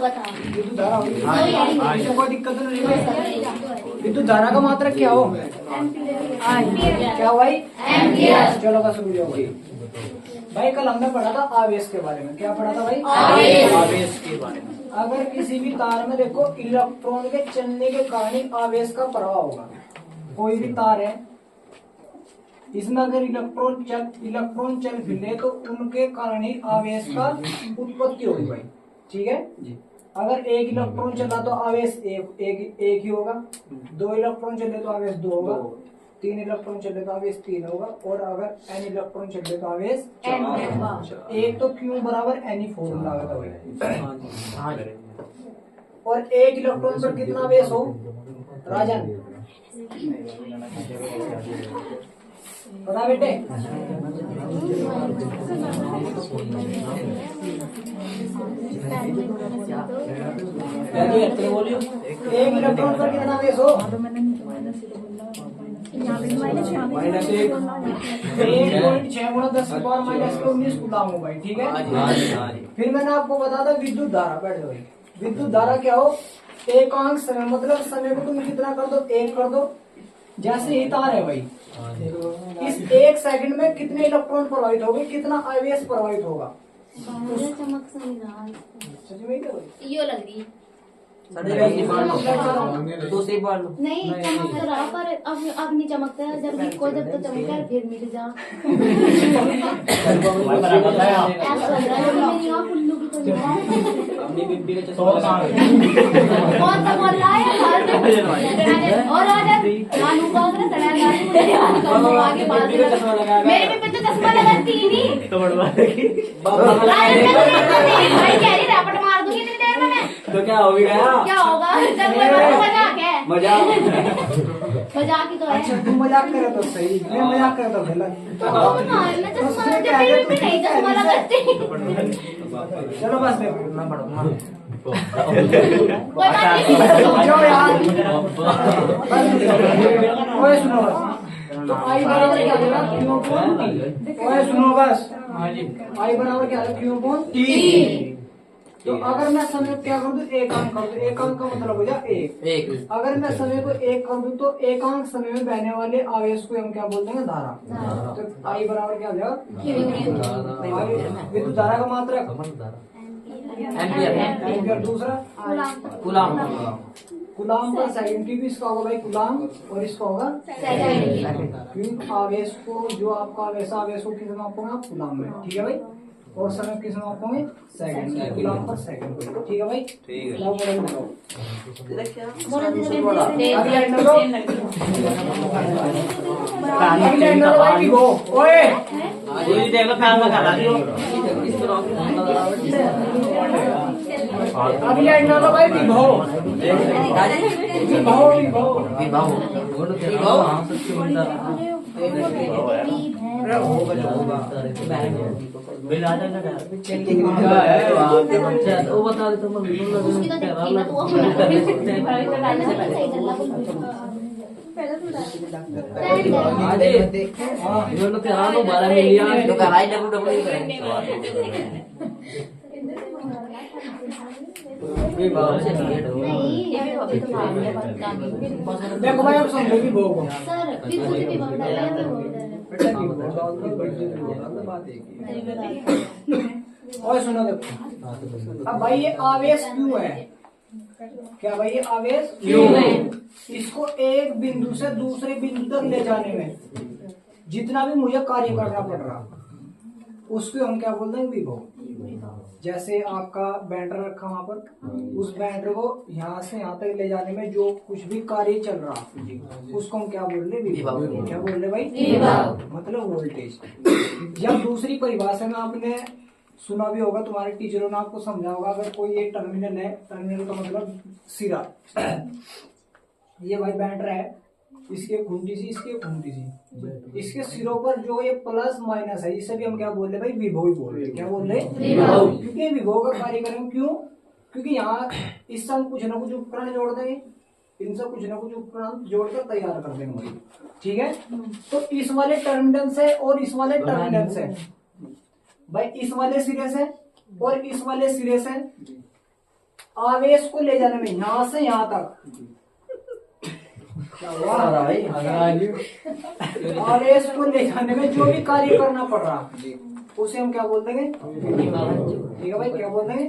होगा था। विद्युत धारा होगी, इसमें कोई दिक्कत नहीं है। विद्युत धारा का मात्रक क्या हो? क्या हो भाई? एम्पियर। चलो बस रुक जाओ भाई। भाई कल हमने पढ़ा था आवेश के बारे में। क्या पढ़ा था भाई? आवेश के बारे में। अगर किसी भी तार में देखो इलेक्ट्रॉन के चलने के कारण आवेश का प्रवाह होगा। कोई भी तार है, इसमें अगर इलेक्ट्रॉन चल फिरे तो उनके कारण ही आवेश का उत्पत्ति होगी भाई। ठीक है जी। अगर एक इलेक्ट्रॉन चला तो आवेश एक ही होगा, दो इलेक्ट्रॉन चले तो आवेश दो होगा, तीन इलेक्ट्रॉन चले तो आवेश तीन होगा, और अगर n इलेक्ट्रॉन चले तो आवेश एक। तो क्यू बराबर एन फॉर्मूला आता है। और एक इलेक्ट्रॉन पर कितना आवेश हो राजन? पता बेटे? एक इलेक्ट्रॉन पर कितना आवेश हो? -10⁻⁻19 कूलम हो भाई। ठीक है। फिर मैंने आपको बता था विद्युत धारा। बैठ जाओ भाई। विद्युत धारा क्या हो? एकांक समय, मतलब समय को तुम कितना कर दो? एक कर दो। जैसे ही तार है भाई, इस एक सेकंड में कितने इलेक्ट्रॉन प्रभावित होंगे, कितना आवेश प्रभावित होगा? चमक सच में क्या भाई? यो लग रही दूसरी बार लो। नहीं चमक रहा, पर अब नहीं चमकता है। जब लिखो जब तो चमकता है, फिर मिट जा। ऐसा लग रहा है मेरी आँख उल्लू की तरह। अपनी बिब्बी का चश्मा लगा। कौन सा बोल रहा है? और आजा नानू का अगर सड़ा नानू मुझे याद कर आगे बात मेरे भी पे तो चश्मा लगाती ही नहीं। तो बड़वा की भाई कह रही रैपट मार दूंगी इतनी देर में मैं। तो क्या हो गया? क्या होगा? जब मजाक है। मजाक ही तो है। अच्छा तुम मजाक करे तो सही, मैं मजाक करे तो गलत। मैं चश्मा मेरे भी नहीं चश्मा लगाती। चलो बस ना पढ़ो कोई बात नहीं। जाओ यार। ओए सुनो बस। तो आई बराबर क्या देगा? Q upon T. ओए सुनो बस। आई बराबर क्या है? Q upon T. तो अगर मैं समय क्या कर दूं? एकांक कर दूं। एकांक का मतलब हो जाए एक। अगर मैं समय को एक कर दूं तो एकांक समय में बहने वाले आवेश को हम क्या बोलते हैं? धारा। तो आई बराबर क्या हो जाएगा? विद्युत धारा का मात्रक एम्पियर। दूसरा कूलम। Coulomb per second. क्योंकि इसका होगा भाई कूलम और इसका होगा सेकंड। क्योंकि आवेश को, जो आपका आवेश को किस मापोगे आप? कूलम में। ठीक है भाई। और समय किस मापोगे? सेकंड में। Coulomb per second. ठीक है भाई। ठीक है। ओए देख लो फैन लगा दियो। अभी एंडर भाई विभव। बिल आ जाएगा वो बता दे। तुम उसकी तो देखी ना, तो वो सही चल रहा है। 12 मिलियन तो कराई देखो भाई अब समझो विभव को। सर विभूति भी बहुत और सुनो देखो। अब भाई ये आवेश क्यों है? क्या भाई ये आवेश क्यों है? इसको एक बिंदु से दूसरे बिंदु तक ले जाने में जितना भी मुझे कार्य करना पड़ रहा, उसको हम क्या बोलते हैं? विभव। जैसे आपका बैंडर रखा वहां पर, उस बैंडर को यहाँ से यहाँ तक ले जाने में जो कुछ भी कार्य चल रहा, उसको हम क्या बोल रहे? विभव। क्या बोल रहे भाई? विभव मतलब वोल्टेज। जब दूसरी परिभाषा में आपने सुना भी होगा, तुम्हारे टीचरों ने आपको समझा होगा, अगर कोई एक टर्मिनल है, टर्मिनल का मतलब सिरा। ये भाई बैंडर है, इसके खूंटी सी, इसके खूंटी सी, इसके सिरों पर जो ये प्लस माइनस है, इसे भी हम क्या बोल रहे भाई? विभव ही बोल रहे। क्या बोल रहे? विभव। क्योंकि विभव का कार्य करेंगे। क्यों? क्योंकि यहाँ इससे हम कुछ ना कुछ उपकरण जोड़ देंगे, इनसे कुछ ना कुछ उपकरण जोड़कर तैयार कर देंगे भाई। ठीक है। तो इस वाले टर्मिनल से और इस वाले टर्मिनल से भाई, इस वाले सिरे से और इस वाले सिरे से आवेश को ले जाने में यहाँ से यहाँ तक क्या हुआ? आवेश को ले जाने में जो भी कार्य करना पड़ रहा उसे हम क्या बोल देंगे? ठीक है भाई, क्या बोल देंगे?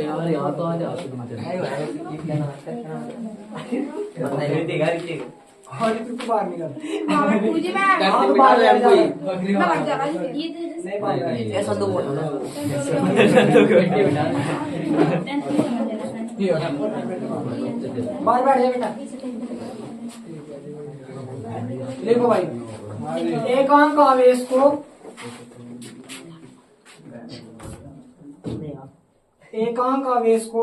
यार यहाँ तो आ जा और तू बाहर निकल पूजी मैं हाँ, बाहर जा, जा। मैं जा रहा हूँ ये नहीं बाहर जा। ऐसा तो बोल बाहर बैठ जा बेटा। देखो भाई, एकांक आवेश को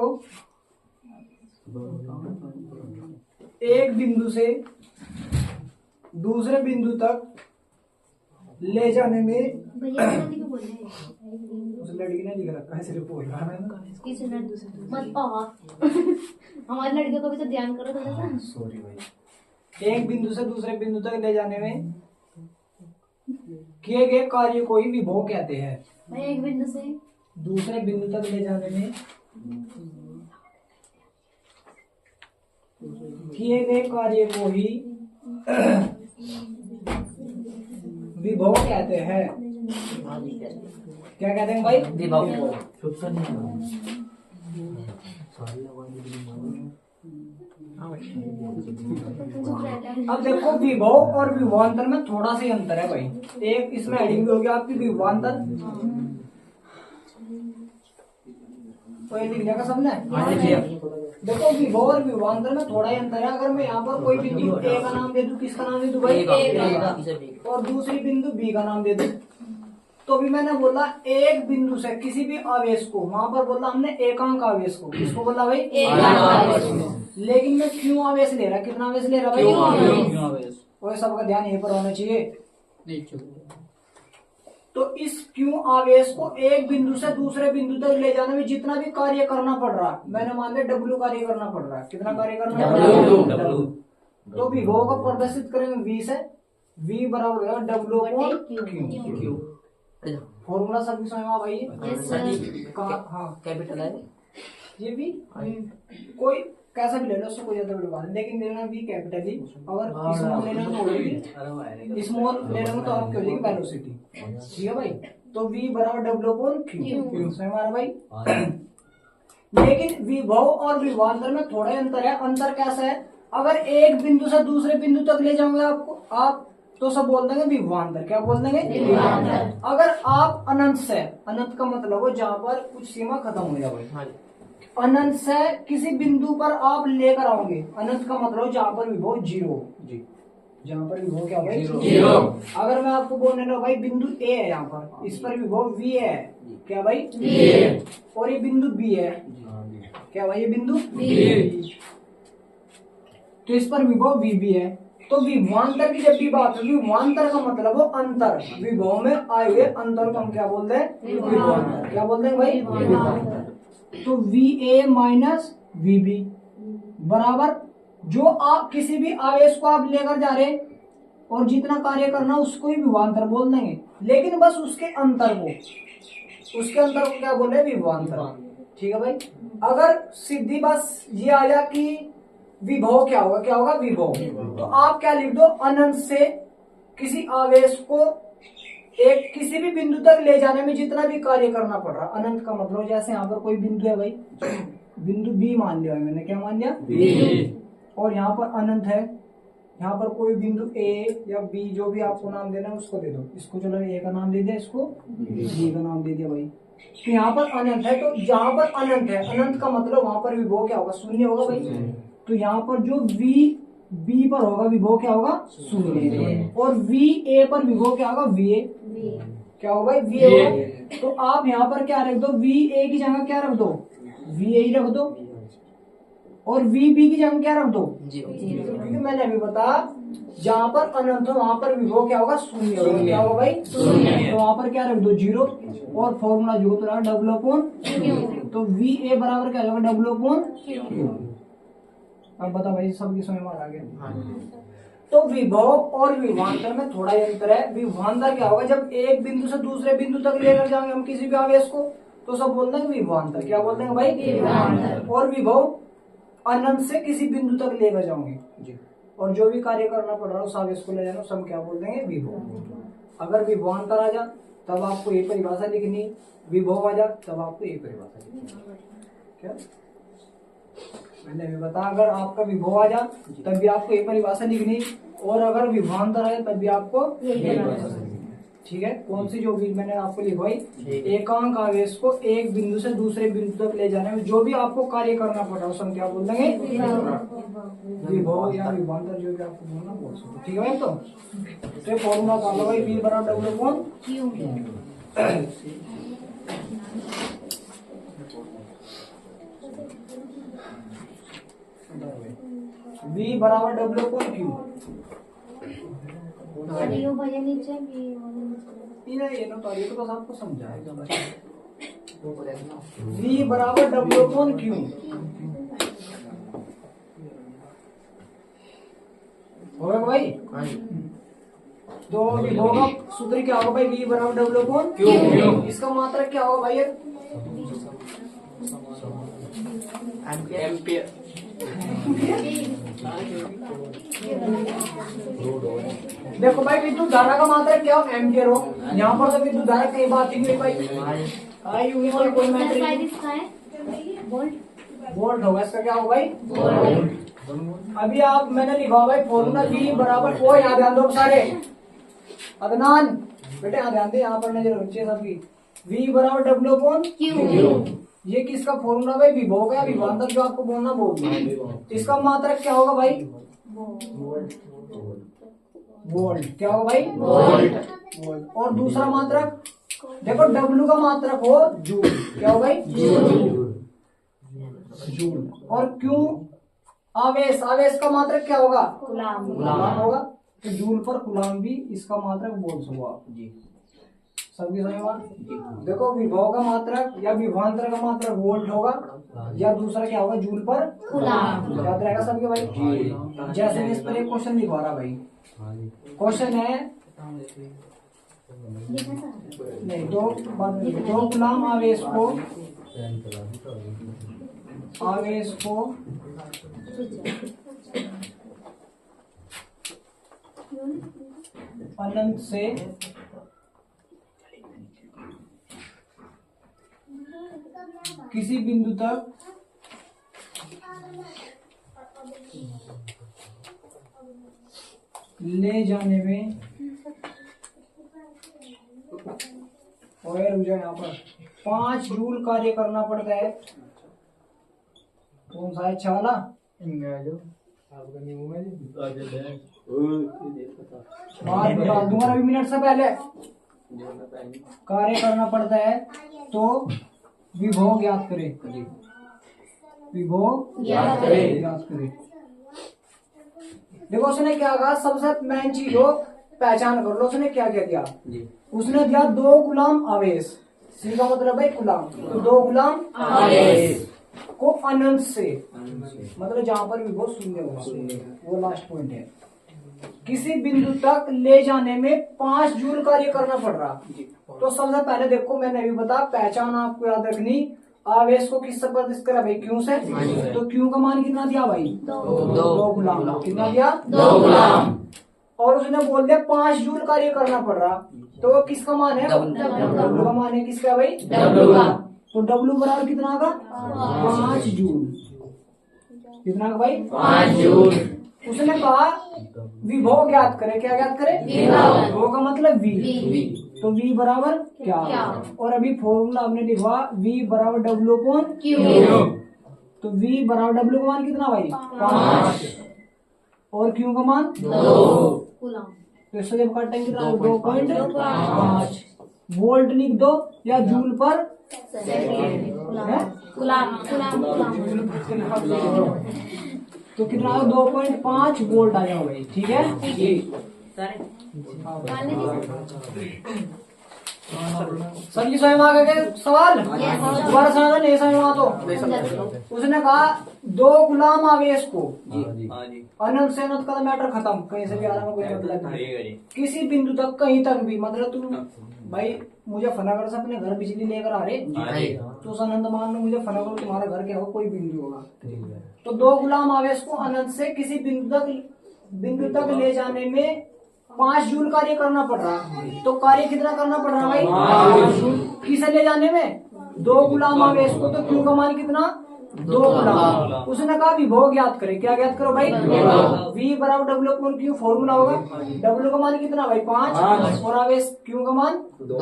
एक बिंदु से दूसरे बिंदु तक ले जाने में भैया लड़की को बोल रहे हैं उस लड़की ने लिख रखा है, सिर्फ बोल रहा है ना। किसी ने मत पावा हमारी लड़कियों को भी तो ध्यान करो थोड़ा सा। सॉरी भाई। एक बिंदु से दूसरे बिंदु तक ले जाने में किए गए कार्य को ही विभव कहते हैं। भाई एक बिंदु से दूसरे बिंदु तक ले जाने में किए गए कार्य को ही विभव कहते हैं। क्या कहते हैं भाई? विभव। अब देखो, विभव और विभवांतर में थोड़ा सा ही अंतर है भाई। एक इसमें हेडिंग भी होगी आपकी विभवांतर, तो ये लिख जाएगा सबने। देखो, विभव और विभवांतर में थोड़ा ही अंतर है। अगर मैं यहाँ पर कोई बिंदु ए का नाम दे दूं, किसका नाम दे दूं भाई? ए का। और दूसरी बिंदु बी का नाम दे दूं, तो भी मैंने बोला एक बिंदु से किसी भी आवेश को, वहां पर बोला हमने एकांक आवेश को। किसको बोला भाई? एकांक आवेश। लेकिन मैं क्यों आवेश ले रहा? कितना आवेश ले रहा भाई? क्यों आवेश? और सबका ध्यान यहीं पर होना चाहिए। तो इस क्यों आवेश को एक बिंदु से दूसरे बिंदु तक ले जाने में जितना भी कार्य करना पड़ रहा, मैंने मान लिया डब्ल्यू कार्य करना पड़ रहा है। कितना कार्य करना पड़ रहा है? तो विभव को प्रदर्शित करेंगे V से। V बराबर होगा डब्ल्यू अपॉन क्यू। फॉर्मूला सबकी समझ में आ भाई? हाँ, कैपिटल है ये भी कोई कैसा भी ले लो, उससे कोई ज्यादा बड़ी बात नहीं, लेकिन लेना भी कैपिटल ही। अगर स्मॉल लेने में तो होगी, स्मॉल लेने में तो आपकी हो जाएगी वेलोसिटी। ठीक है भाई? तो V बराबर डब्ल्यू अपॉन क्यू। समझ में आ रहा भाई? लेकिन विभव और विभवांतर में थोड़ा अंतर है। अंतर कैसा है? अगर एक बिंदु से दूसरे बिंदु तक ले जाओगे आप तो सब बोल देंगे विभवांतर। क्या बोल देंगे? विभवांतर। अगर आप अनंत से, अनंत का मतलब हो जहाँ पर कुछ सीमा खत्म हो जाए, अनंत से किसी बिंदु पर आप लेकर आओगे, अनंत का मतलब जहाँ पर विभव जीरो, जहाँ पर विभव क्या होगा? जीरो। अगर मैं आपको बोलने लगा भाई बिंदु ए है, यहाँ पर इस पर विभव V है। क्या भाई? V। और ये बिंदु B है। क्या भाई? ये बिंदु B। तो इस पर विभव VB है। तो विभवांतर की जब भी बात होगी, विभवांतर का मतलब हो अंतर। विभव में आए हुए अंतर को हम क्या बोलते हैं? विभवांतर। क्या बोलते हैं भाई? विभवांतर। तो VA माइनस VB बराबर जो आप किसी भी आवेश को आप लेकर जा रहे और जितना कार्य करना उसको ही विभवांतर बोल देंगे। लेकिन बस उसके अंतर को क्या बोले? विभवांतर। ठीक है भाई? अगर सीधी बस ये आ जा कि विभव क्या होगा? क्या होगा? विभव। तो आप क्या लिख दो? अनंत से किसी आवेश को एक किसी भी बिंदु तक ले जाने में जितना भी कार्य करना पड़ रहा। अनंत का मतलब जैसे यहाँ पर कोई बिंदु है भाई, बिंदु B मान लिया मैंने। क्या मान लिया? B। और यहाँ पर अनंत है, यहाँ पर कोई बिंदु A या B जो भी आपको नाम देना है उसको दे दो। इसको चलो A का नाम दे दिया, इसको B का नाम दे दिया भाई। तो यहाँ पर अनंत है, तो जहाँ पर अनंत है, अनंत का मतलब वहां पर विभव क्या होगा? शून्य होगा भाई। तो यहाँ पर जो B पर होगा विभव क्या होगा? शून्य। और VA पर विभव क्या होगा? VA। क्या होगा भाई? VA होगा। तो आप यहाँ पर क्या रख दो? VA की जगह क्या रख दो? VA ही रख दो। और VB की जगह क्या रख दो? क्योंकि मैंने अभी बताया जहाँ पर अनंत हो वहां पर विभव क्या होगा? शून्य होगा। क्या होगा भाई? शून्य। तो वहां पर क्या रख दो? जीरो। और फॉर्मूला जो तो रहा डब्ल्यू अपॉन। तो VA बराबर क्या होगा? W upon. अब बता भाई, सबकी समझ में आ गया? तो तो विभव और विभवांतर में थोड़ा ही अंतर है। विभवांतर क्या होगा, जब एक बिंदु से दूसरे बिंदु तक लेकर जाएंगे हम किसी भी आवेश को, तो सब बोलते हैं विभवांतर। क्या बोलते हैं भाई? विभवांतर। और विभव अनंत से किसी बिंदु तक लेकर जाओगे और जो भी कार्य करना पड़ रहा है उस आवेश को ले जाना, सब क्या बोल देंगे? विभव। अगर विभवांतर आ जा तब आपको ये परिभाषा लिखनी, विभव आ जा तब आपको ये परिभाषा लिखनी। क्या मैंने भी बताया, अगर आपका विभव आ जा तब भी आपको ये परिभाषा लिखनी, और अगर विभवांतर आए तब भी आपको ये परिभाषा लिखनी। ठीक है, कौन सी जो भी मैंने आपको लिखवाई, एकांक आवेश को एक बिंदु से दूसरे बिंदु तक ले जाने में जो भी आपको कार्य करना पड़ रहा है उसमें क्या बोल देंगे? विभव या विभवांतर, जो भी आपको बोलना बोल सकते। ठीक है, तो फॉर्मूला डालो भाई, V बराबर W अपॉन Q। V बराबर W अपॉन Q। ये तो बस आपको समझाएगा। V बराबर W अपॉन Q। होगा भाई? तो विभव का सूत्र क्या होगा भाई? V बराबर W अपॉन Q। इसका मात्रक क्या होगा भाई? एम्पियर। देखो भाई, विद्युत धारा का मात्रक क्या हो? एम्पियर हो। यहाँ पर तो विद्युत धारा कई बात ही नहीं भाई, आई हुई है, कोई मैटर नहीं। वोल्ट होगा, इसका क्या होगा भाई? वोल्ट। अभी आप मैंने लिखा भाई फॉर्मूला V बराबर, वो यहाँ ध्यान दो सारे, अदनान बेटे यहाँ ध्यान दे, यहाँ पर नजर बच्चे सबकी। V बराबर W अपॉन Q। ये किसका फॉर्मूला भाई? विभव का या विभवांतर, जो आपको बोलना बोल दो। इसका मात्रक क्या होगा भाई? वोल्ट। क्या होगा भाई? वोल्ट। और दूसरा मात्रक देखो, W का मात्रक हो जूल। क्या हो भाई? जूल। और Q आवेश, आवेश का मात्रक क्या होगा? कूलाम होगा। तो जूल पर कूलाम भी इसका मात्रक बोल सको आप जी। सबकी समझ? देखो, विभव का मात्रक या विभवांतर का मात्रक वोल्ट होगा, या दूसरा क्या होगा? जूल पर कूलाम। याद रहेगा सबके भाई? जैसे मैं इस पर एक क्वेश्चन लिखवा रहा भाई, क्वेश्चन है नहीं, दो कूलाम आवेश को अनंत से किसी बिंदु तक ले जाने में, और यहाँ पर 5 जूल कार्य करना पड़ता है। कौन सा है? अच्छा वाला बात बता दूंगा अभी मिनट से पहले। कार्य करना पड़ता है तो विभव ज्ञात करें। विभव ज्ञात करें। देखो उसने क्या कहा, सबसे मेन चीज हो पहचान कर लो। उसने क्या क्या दिया? उसने दिया 2 गुलाम आवेश। सी का मतलब है गुलाम, तो 2 गुलाम आवेश को अनंत से, मतलब जहां पर विभव शून्य होगा, वो लास्ट पॉइंट है, किसी बिंदु तक ले जाने में 5 जूल कार्य करना पड़ रहा। तो सबसे पहले देखो, मैंने अभी बता, पहचान आपको याद रखनी। आवेश को किससे प्रतिष्ठित करा भाई? क्यू से। तो क्यू का मान कितना दिया भाई? 2 गुलाम। कितना दिया? 2 गुलाम। और उसने बोल दिया 5 जूल कार्य करना पड़ रहा, तो किसका मान है? डब्ल्यू का मान है। किसका भाई? डब्ल्यू का। तो डब्ल्यू बराबर कितना का? 5 जूल। कितना का भाई? 5 जूल। उसने कहा विभव ज्ञात करे। क्या ज्ञात करे? विभव का मतलब V। तो V बराबर क्या? और अभी फॉर्मूला हमने लिखवा V बराबर W अपॉन Q। तो V बराबर W का मान कितना भाई? 5 और Q का मान 2। तो इससे जब काटेंगे 2.5 वोल्ट लिख दो या जूल पर तो कितना 2.5 वोल्ट आ जाओ भाई। ठीक है। सर जी स्वयं आ गए सवाल दोबारा सुना नहीं समझ तो उसने कहा दो गुलाम आवेश को अनंत से अनंत का मैटर खत्म कहीं से भी आना कोई मतलब नहीं किसी बिंदु तक कहीं तक भी मतलब तुम भाई मुजफ्फरनगर से अपने घर बिजली लेकर आ रहे तो उस अनंत मान लो मुजफ्फरनगर तुम्हारा घर क्या हो कोई बिंदु होगा तो दो गुलाम आवेश को अनंत से किसी बिंदु तक ले जाने में 5 जूल कार्य करना पड़ रहा है तो कार्य कितना करना पड़ रहा है भाई किसे ले जाने में 2 गुलाम आवेश को तो क्यू का मान कितना 2 गुलाम उसने कहा विभव ज्ञात करे क्या ज्ञात करो भाई V बराबर डब्ल्यू अपॉन क्यू फॉर्मूला होगा डब्ल्यू का मान कितना भाई 5 और आवेश क्यू का मान 2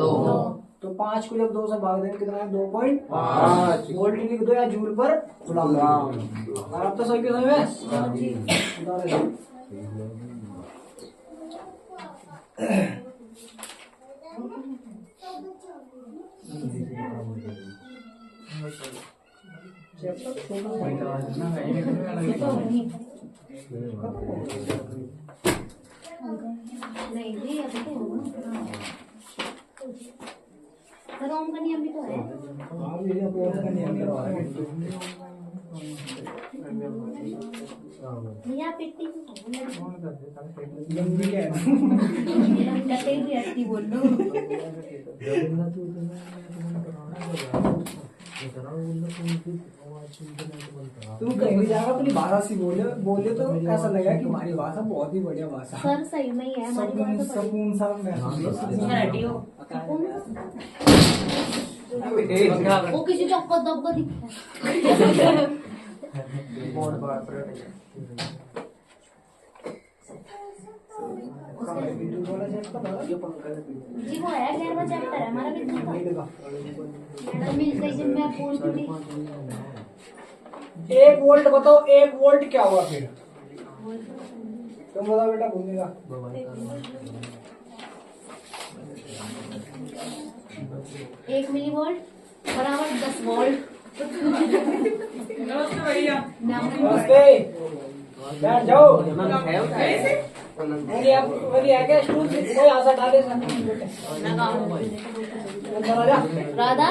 तो 5 को जब 2 से भाग देंगे कितना है 2.5 वोल्ट लिख दो या जूल पर गुलाम आप तो सही के सही में नहीं जी अभी तो रोम का नियम भी तो है भैया पिट्टी बोल लो तुम कहीं भी जाएगा अपनी भाषा से बोले तो ऐसा लगेगा कि हमारी भाषा बहुत ही बढ़िया भाषा सर सही में ही है सकून सा वो किसी चक्कर दबका दिखता है जी वो है 11वां चैप्टर है हमारा कितना था मैडम मिल गई जब मैं फोन की 1 वोल्ट बताओ 1 वोल्ट क्या हुआ फिर तुम बताओ बेटा घूमेगा 1 मिली वोल्ट बराबर 10 वोल्ट नमस्ते भैया नमस्ते बैठ जाओ बढ़िया क्या स्टूल से कोई आशा डाले राधा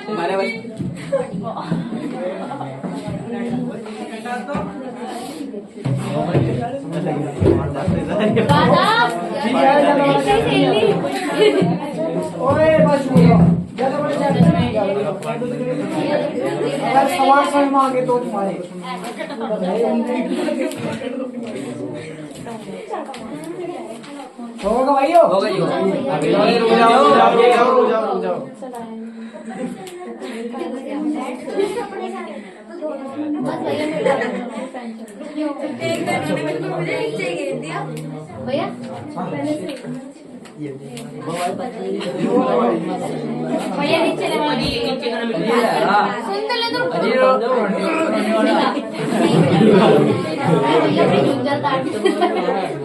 हमारे अगर सवाल समझ में आ गए तो तुम्हारे होगा भाइयों भैया भैया नीचे सुन तो ले तो भैया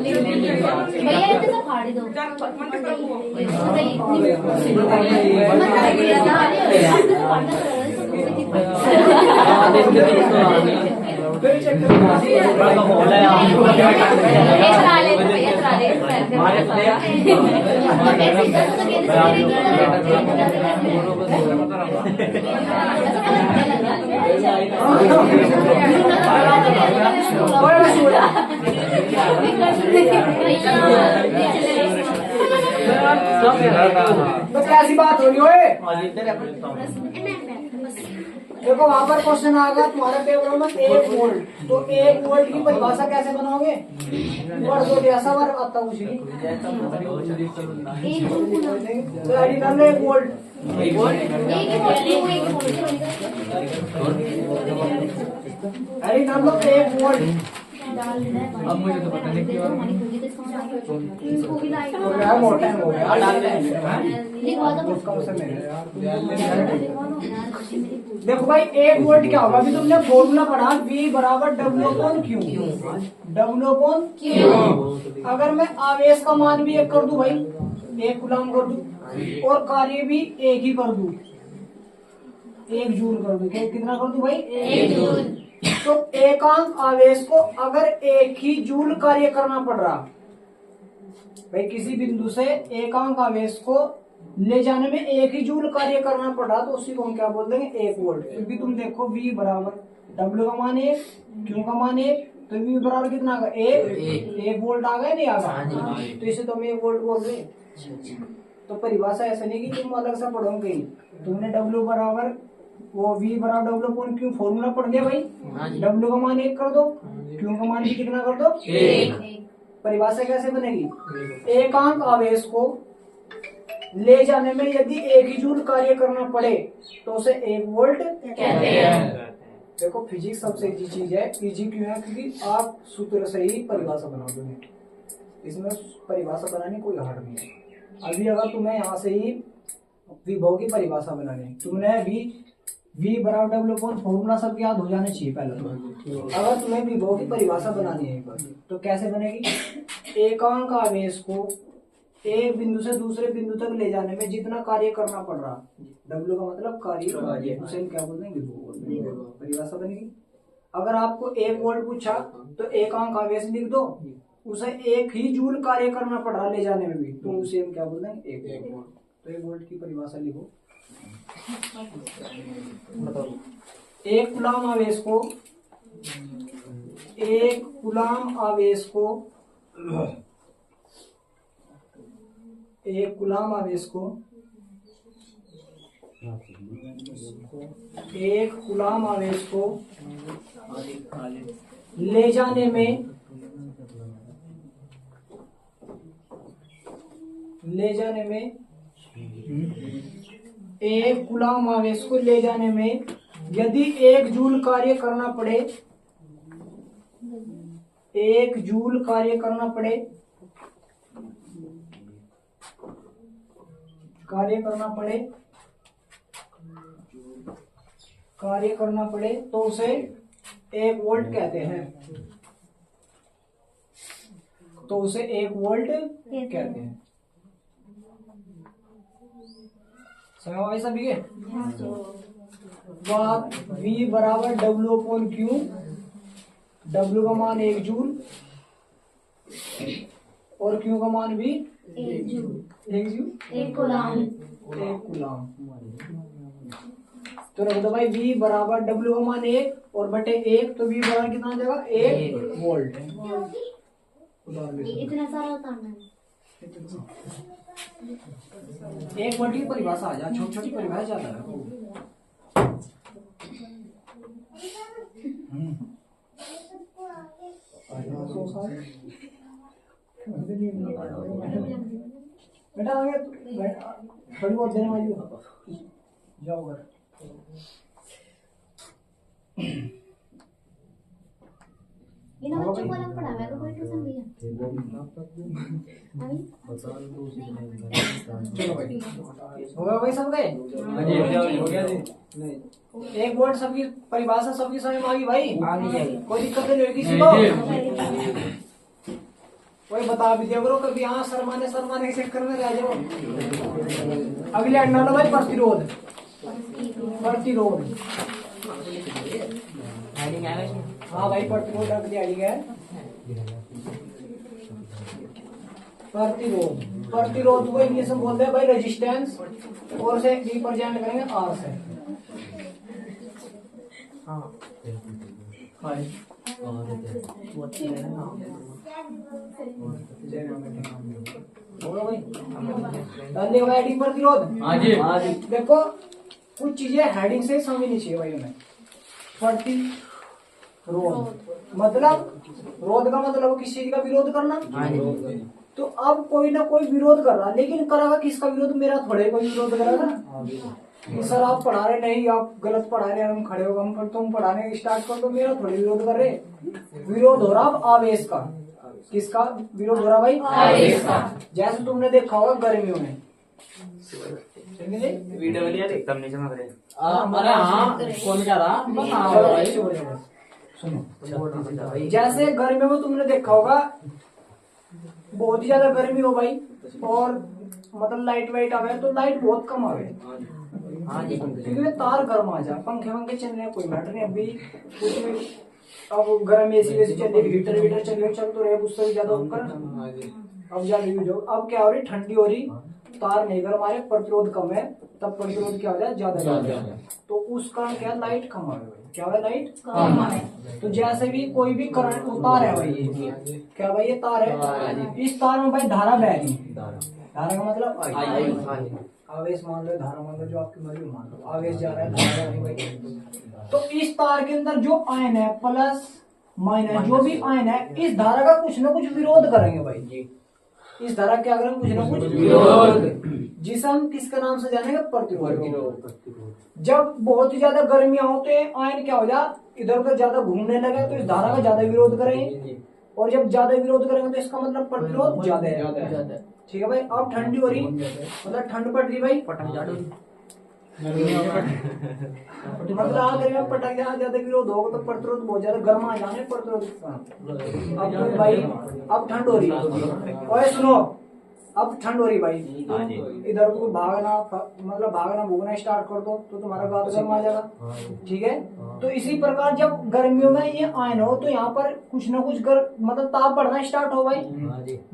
इतने सब फाड़ी दो तो कैसी बात हो रही है देखो वहाँ पर क्वेश्चन आएगा तुम्हारे पेपर में 1 वोल्ट तो 1 वोल्ट की परिभाषा कैसे बनाओगे वर्ड दो ऐसा बार आता कुछ नहीं तो ऐड कर लो 1 वोल्ट ऐड कर लो 1 वोल्ट अब मुझे तो पता नहीं क्यों हो गया देखो भाई 1 वोल्ट क्या होगा अभी तुमने फॉर्मूला पढ़ा V बराबर W upon Q W upon Q अगर मैं आवेश का मान भी 1 कर दूं भाई 1 गुलाम कर दूं और कार्य भी 1 ही कर दूं 1 जूल कर दूं कितना कर दूं भाई 1 जूल तो एकांक आवेश को अगर 1 ही जूल कार्य करना पड़ रहा भाई किसी बिंदु से एकांक आवेश को ले जाने में 1 ही जूल कार्य करना पड़ा तो उसी को हम क्या बोल देंगे 1 वोल्ट। क्योंकि तुम देखो V बराबर W का मान 1, Q का मान 1, तो V बराबर कितना आ गया 1 वोल्ट आ गया नहीं आ गया, तो इसे तो हम 1 वोल्ट बोल रहे। तो परिभाषा ऐसा नहीं कि तुम अलग से पढ़ोगे कहीं, तुमने W बराबर वो V बराबर W अपॉन Q फॉर्मूला पढ़ लिया भाई, W का मान 1 कर दो, Q का मान भी कितना कर दो 1। परिभाषा कैसे बनेगी, एकांक आवेश को ले जाने में यदि 1 ही जूल कार्य करना पड़े तो उसे 1 वोल्ट कहते हैं। देखो फिजिक्स सबसे इजी चीज है, इजी क्यों है, क्योंकि आप सूत्र से ही परिभाषा बना दोगे, इसमें परिभाषा बनानी कोई हार्ड नहीं है। अभी अगर तुम्हें यहाँ से ही विभव की परिभाषा बनानी है, तुमने V बराबर W अपॉन फॉर्मूला सब याद हो जाने चाहिए पहले तो। अगर तुम्हें विभव की परिभाषा बनानी है एक बार, तो कैसे बनेगी, एकांक आवेश को एक बिंदु से दूसरे बिंदु तक ले जाने में जितना कार्य करना पड़ रहा, W का मतलब कार्य, उसे हम क्या बोल देंगे विभव। परिभाषा बनेगी। अगर आपको 1 वोल्ट पूछा तो एकांक आवेश लिख दो, उसे 1 ही जूल कार्य करना पड़ रहा ले जाने में भी, तो उसे हम क्या बोल देंगे 1 वोल्ट। तो 1 वोल्ट की परिभाषा लिखो। 1 कूलाम आवेश को 1 कूलाम आवेश को 1 कूलाम आवेश को 1 कूलाम आवेश को ले जाने में 1 कूलाम आवेश को ले जाने में यदि 1 जूल कार्य करना पड़े, 1 जूल कार्य करना पड़े, तो उसे 1 वोल्ट कहते हैं, तो उसे 1 वोल्ट कहते हैं। समझ आई सभी के बात। V बराबर W अपॉन Q, W का मान 1 जूल और Q का मान भी 1 कूलाम। तो रख दो भाई V बराबर W का मान 1 और बटे 1, तो V बराबर कितना आ जाएगा 1 वोल्ट। इतना सारा उतारना है। 1 वोल्ट की परिभाषा आ जाए, छोटी छोटी परिभाषा ज्यादा है। बेटा आगे थोड़ी बहुत देने वाली हो, जाओ घर। इन बच्चों को अलग पढ़ा, मेरे को कोई ट्यूशन नहीं है। चलो भाई, होगा भाई सब गए? हो गया जी। 1 वोल्ट सबकी परिभाषा सबकी समझ में आ गई भाई? कोई दिक्कत नहीं होगी किसी को? कोई बता भी दिया करो, कभी यहाँ शर्माने के चक्कर में रह जाओ। अगले अंडा लो भाई, प्रतिरोध। हाँ भाई प्रतिरोध अगली आएगी है। प्रतिरोध को इंग्लिश में बोलते हैं भाई रेजिस्टेंस, और से रिप्रेजेंट करेंगे आर से। हाँ होगा भाई। हेडिंग प्रतिरोध। हाँ जी। देखो कुछ चीजें हेडिंग से समझनी चाहिए भाई हमें। प्रतिरोध मतलब, रोध का मतलब किसी चीज का विरोध करना। तो अब कोई ना कोई विरोध कर रहा, लेकिन करेगा किसका विरोध? मेरा थोड़े कोई विरोध करेगा कि सर आप पढ़ा रहे नहीं, आप गलत पढ़ा रहे, हम खड़े हो गए, तुम पढ़ाने स्टार्ट कर दो, मेरा थोड़े विरोध कर रहे। विरोध हो रहा अब आवेश का। किसका विरोध हो रहा भाई? आवेश का। जैसे तुमने देखा होगा गर्मियों में, कौन कह रहा? सुनो, जैसे गर्मियों में तुमने देखा होगा बहुत ही ज्यादा गर्मी हो भाई, और मतलब लाइट वाइट आवे तो लाइट बहुत कम आवे, क्योंकि तार गर्म आ जा, पंखे चल रहे, कोई मैटर नहीं। अभी कुछ अब गर्म एसी वैसी चल रही, हीटर चल रहे, चल तो रहे, उससे भी ज्यादा उपकरण। अब ज्यादा यूज हो, अब क्या हो रही, ठंडी हो रही, तार नहीं, अगर हमारे प्रतिरोध कम है तब प्रतिरोध क्या हो जाए, ज्यादा हो जाए। तो उस कारण क्या, लाइट कम आए, क्या है, लाइट कम आए। तो जैसे भी कोई भी करंट तार है भाई, ये क्या भाई, ये तार है, इस तार में भाई धारा बह रही है, धारा का मतलब आवेश मान लो, धारा मान लो, जो आपकी मर्जी मान लो, आवेश जा रहा है, धारा जा रही है भाई। तो इस तार के अंदर जो आयन है, प्लस माइनस जो भी आयन है, इस धारा का कुछ ना कुछ विरोध करेंगे भाई जी। इस धारा क्या करेंगे, कुछ ना कुछ विरोध, जिसे हम किसके नाम से जानेंगे, प्रतिरोध। जब बहुत ही ज्यादा गर्मियां होते हैं, आयन क्या हो जाए, इधर उधर ज्यादा घूमने लगे, तो इस धारा का ज्यादा विरोध करेंगे, और जब ज्यादा विरोध करेंगे तो इसका मतलब प्रतिरोध ज्यादा है। ठीक है भाई। अब ठंडी हो रही, मतलब ठंड पड़ रही भाई, मतलब अगर में पटक जाना, ज्यादा विरोध होगा तो प्रतिरोध बहुत ज्यादा गर्म आ जाने, प्रतिरोध। अब तो भाई अब ठंड हो रही है, और सुनो, अब ठंड हो रही भाई, इधर को भागना, मतलब भागना भूगना स्टार्ट कर दो तो तुम्हारा गात गर्म आ जाएगा। ठीक है। तो इसी प्रकार जब गर्मियों में ये आयन हो, तो यहाँ पर कुछ ना कुछ मतलब ताप बढ़ना स्टार्ट हो भाई।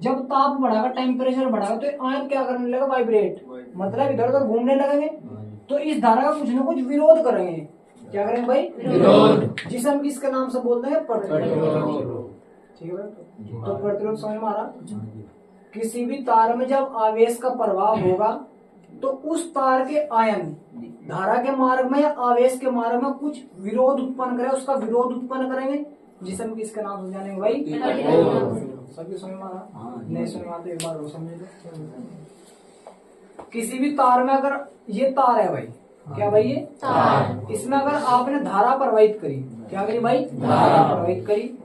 जब ताप बढ़ागा, टेम्परेचर बढ़ागा, तो आयन क्या करने लगा, वाइब्रेट, मतलब इधर उधर घूमने लगेंगे। तो इस धारा का कुछ ना कुछ विरोध करेंगे, क्या करेंगे भाई, विरोध, जिसे हम किसके नाम से बोलते हैं, प्रतिरोध। ठीक है भाई। तो प्रतिरोध समझ में आ रहा। किसी भी तार में जब आवेश का प्रभाव होगा, तो उस तार के आयन धारा के मार्ग में या आवेश के मार्ग में कुछ विरोध उत्पन्न करे, उसका विरोध उत्पन्न करेंगे, जिसे हम किसके नाम से जानेंगे भाई, सभी समझ में आ रहा। नहीं समझ में आता एक बार वो समझ लो। किसी भी तार में, अगर ये तार है भाई, क्या भाई, ये तार, इसमें अगर आपने धारा प्रवाहित करी, क्या करी भाई, धारा प्रवाहित करी,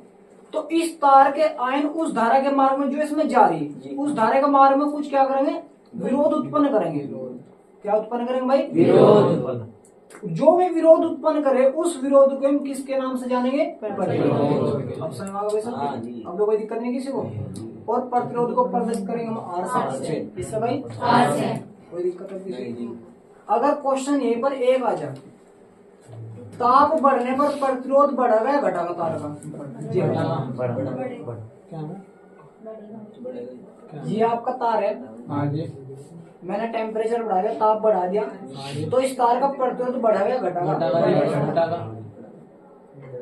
तो इस तार के आयन उस धारा के मार्ग में जो इसमें जा रही, उस धारा के मार्ग में कुछ क्या करेंगे, विरोध उत्पन्न करेंगे। क्या उत्पन्न करेंगे भाई, विरोध। जो भी विरोध उत्पन्न करे, उस विरोध को हम किसके नाम से जानेंगे, प्रतिरोध। अब समझ आ गया भाई, अब तो कोई दिक्कत नहीं किसी को। और प्रतिरोध को प्रदर्शित करेंगे हम आर से, किससे भाई, आर से, कोई दिक्कत नहीं। अगर क्वेश्चन यहीं पर एक आ जाए, ताप बढ़ने पर प्रतिरोध बढ़ेगा या घटेगा तार का, ये आपका तार है, मैंने टेम्परेचर बढ़ा दिया, ताप बढ़ा दिया, तो इस तार का प्रतिरोध बढ़ेगा या घटेगा,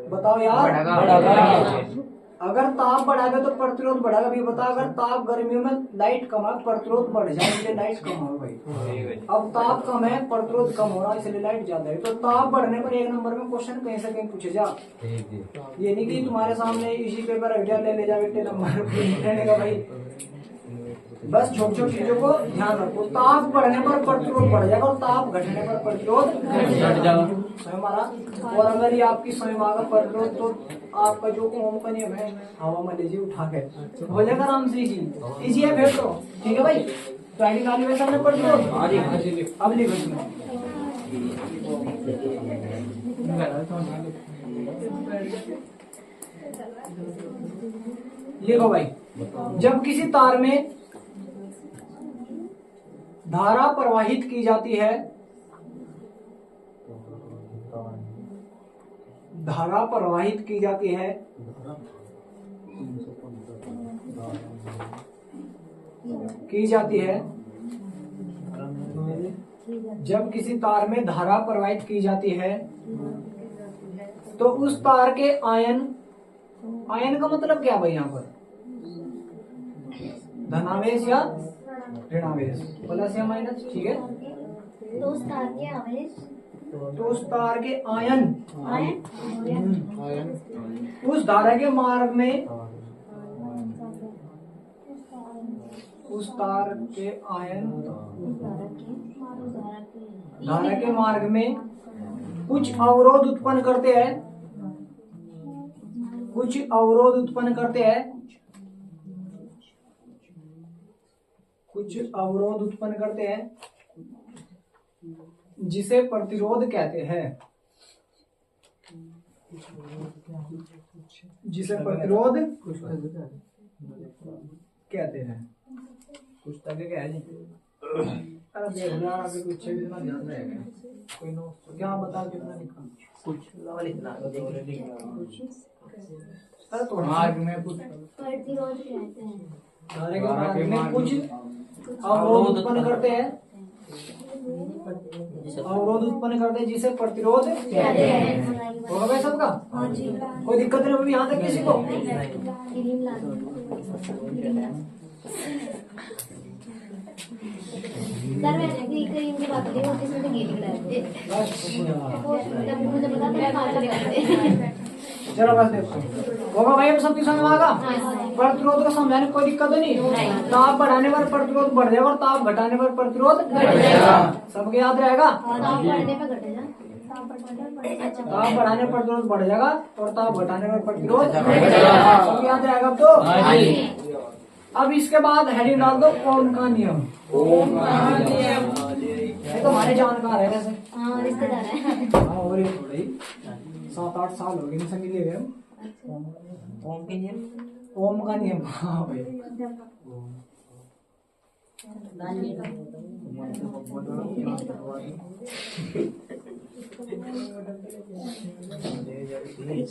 बताओ यार। अगर ताप बढ़ाएगा तो प्रतिरोध बढ़ेगा भी, बता। अगर ताप गर्मियों में लाइट कम है, प्रतिरोध बढ़ जाए, इसलिए लाइट कम हो भाई। अब ताप कम है, प्रतिरोध कम हो रहा है, इसलिए लाइट ज्यादा है। तो ताप बढ़ने पर एक नंबर में क्वेश्चन कहीं से कहीं पूछे जा, ये नहीं कि तुम्हारे सामने इसी पेपर ले जा बेटे नंबर का भाई। बस छोटी छोटी चीजों को ध्यान रखो। ताप बढ़ने पर प्रतिरोध बढ़ जाएगा और ताप घटने पर प्रतिरोध घट जाएगा। समझ मारा। और अगर ये आपकी स्वयं आगा प्रतिरोध, तो आपका जो ओम का नियम है, हवा में लीजिए उठा के, हो जाएगा आराम से। इजी है फिर तो, ठीक है भाई। तो आईडी काली में सामने प्रतिरोध, अब लिखो इसमें, लिखो भाई। जब किसी तार में धारा प्रवाहित की जाती है, धारा प्रवाहित की जाती है, जब किसी तार में धारा प्रवाहित की जाती है, तो उस तार के आयन, आयन का मतलब क्या भाई, यहाँ पर धनावेश या ऋणावेश, प्लस या माइनस, ठीक है। तो उस तार के आवेश, तो उस तार के आयन, उस धारा के मार्ग में, उस तार के आयन धारा के मार्ग में कुछ अवरोध उत्पन्न करते हैं, कुछ अवरोध उत्पन्न करते हैं, कुछ अवरोध उत्पन्न करते हैं, जिसे प्रतिरोध कहते हैं, जिसे प्रतिरोध कहते हैं। कुछ तक क्या है जी? अरे देखना अभी कुछ कितना ध्यान रहेगा, कोई नो क्या बता, कितना लिखा कुछ लिखना, अरे तो मार्ग में कुछ प्रतिरोध कहते हैं। धारा के मार्ग में कुछ अवरोध उत्पन्न करते हैं, अवरोध उत्पन्न करते हैं जिसे प्रतिरोध कहते हैं। होगा भाई सबका? कोई दिक्कत नहीं होगी यहाँ तक किसी को? सर मैं क्रीम की बात करी और इसमें तो गीली कलर मुझे पता था कहाँ चले गए। चलो बस देखो होगा भाई, अब सबकी समझ में आएगा। प्रतिरोध को समझाने कोई दिक्कत नहीं। ताप बढ़ाने पर प्रतिरोध बढ़ जाएगा और ताप घटाने पर प्रतिरोध घट जाएगा। सबके याद रहेगा? ताप बढ़ने पर घटेगा, ताप बढ़ाने पर प्रतिरोध बढ़ जाएगा और ताप घटाने पर प्रतिरोध घट जाएगा। सबके याद रहेगा अब तो। अब इसके बाद हेडिंग डाल दो ओम का नियम। ये तो हमारे जानकार है वैसे। हाँ रिश्तेदार है। हाँ और ये थोड़े 7-8 साल हो गए इनसे मिले हुए हम। ओम के नियम, ओम का नियम। हाँ भाई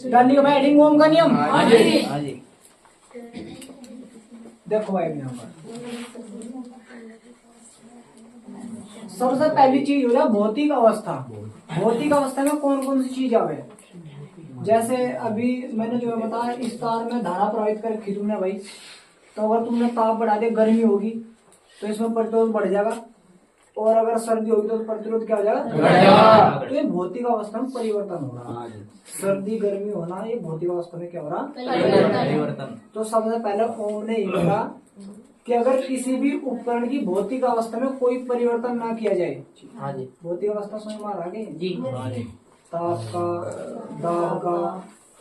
डाल लियो भाई हेडिंग ओम का नियम। देखो भाई यहाँ पर सबसे पहली चीज हो जाए भौतिक अवस्था। भौतिक अवस्था में कौन कौन सी चीज आवे? जैसे अभी मैंने जो बताया इस तार में धारा प्रवाहित कर खींचू ना भाई, तो अगर तुमने ताप बढ़ा दिया गर्मी होगी तो इसमें प्रतिरोध बढ़ जाएगा, और अगर सर्दी होगी तो प्रतिरोध क्या हो जाएगा? तो ये भौतिक अवस्था में परिवर्तन हो रहा है। सर्दी गर्मी होना ये भौतिक अवस्था में क्या हो रहा? परिवर्तन। तो सबसे पहले ओम ने ये कहा कि अगर किसी भी उपकरण की भौतिक अवस्था में कोई परिवर्तन ना किया जाए। हाँ जी। भौतिक अवस्था समझ में आ रहा है जी। ताप का, दाब का,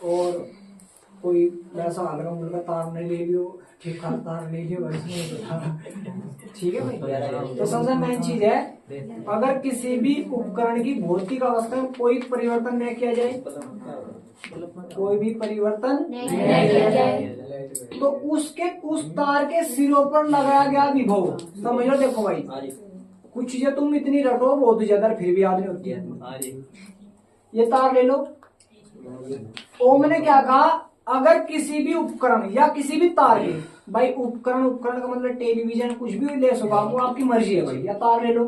और कोई ऐसा हल्का मुल्का तार नहीं ले लियो, ठीक ठाक तार ले लियो, ठीक है भाई। तो सबसे मेन चीज है अगर किसी भी उपकरण की भौतिक अवस्था में कोई परिवर्तन नहीं किया जाए, कोई भी परिवर्तन नहीं किया जाए, तो उसके उस तार के सिरों पर लगाया गया विभव समझ लो। देखो भाई कुछ चीजें तुम इतनी रटो बहुत ज्यादा फिर भी याद नहीं होती है। ये तार ले लो। ओम ने क्या कहा? अगर किसी भी उपकरण या किसी भी तार के, भाई उपकरण, उपकरण का मतलब टेलीविजन कुछ भी ले सको, वो आपकी मर्जी है भाई, या तार ले लो।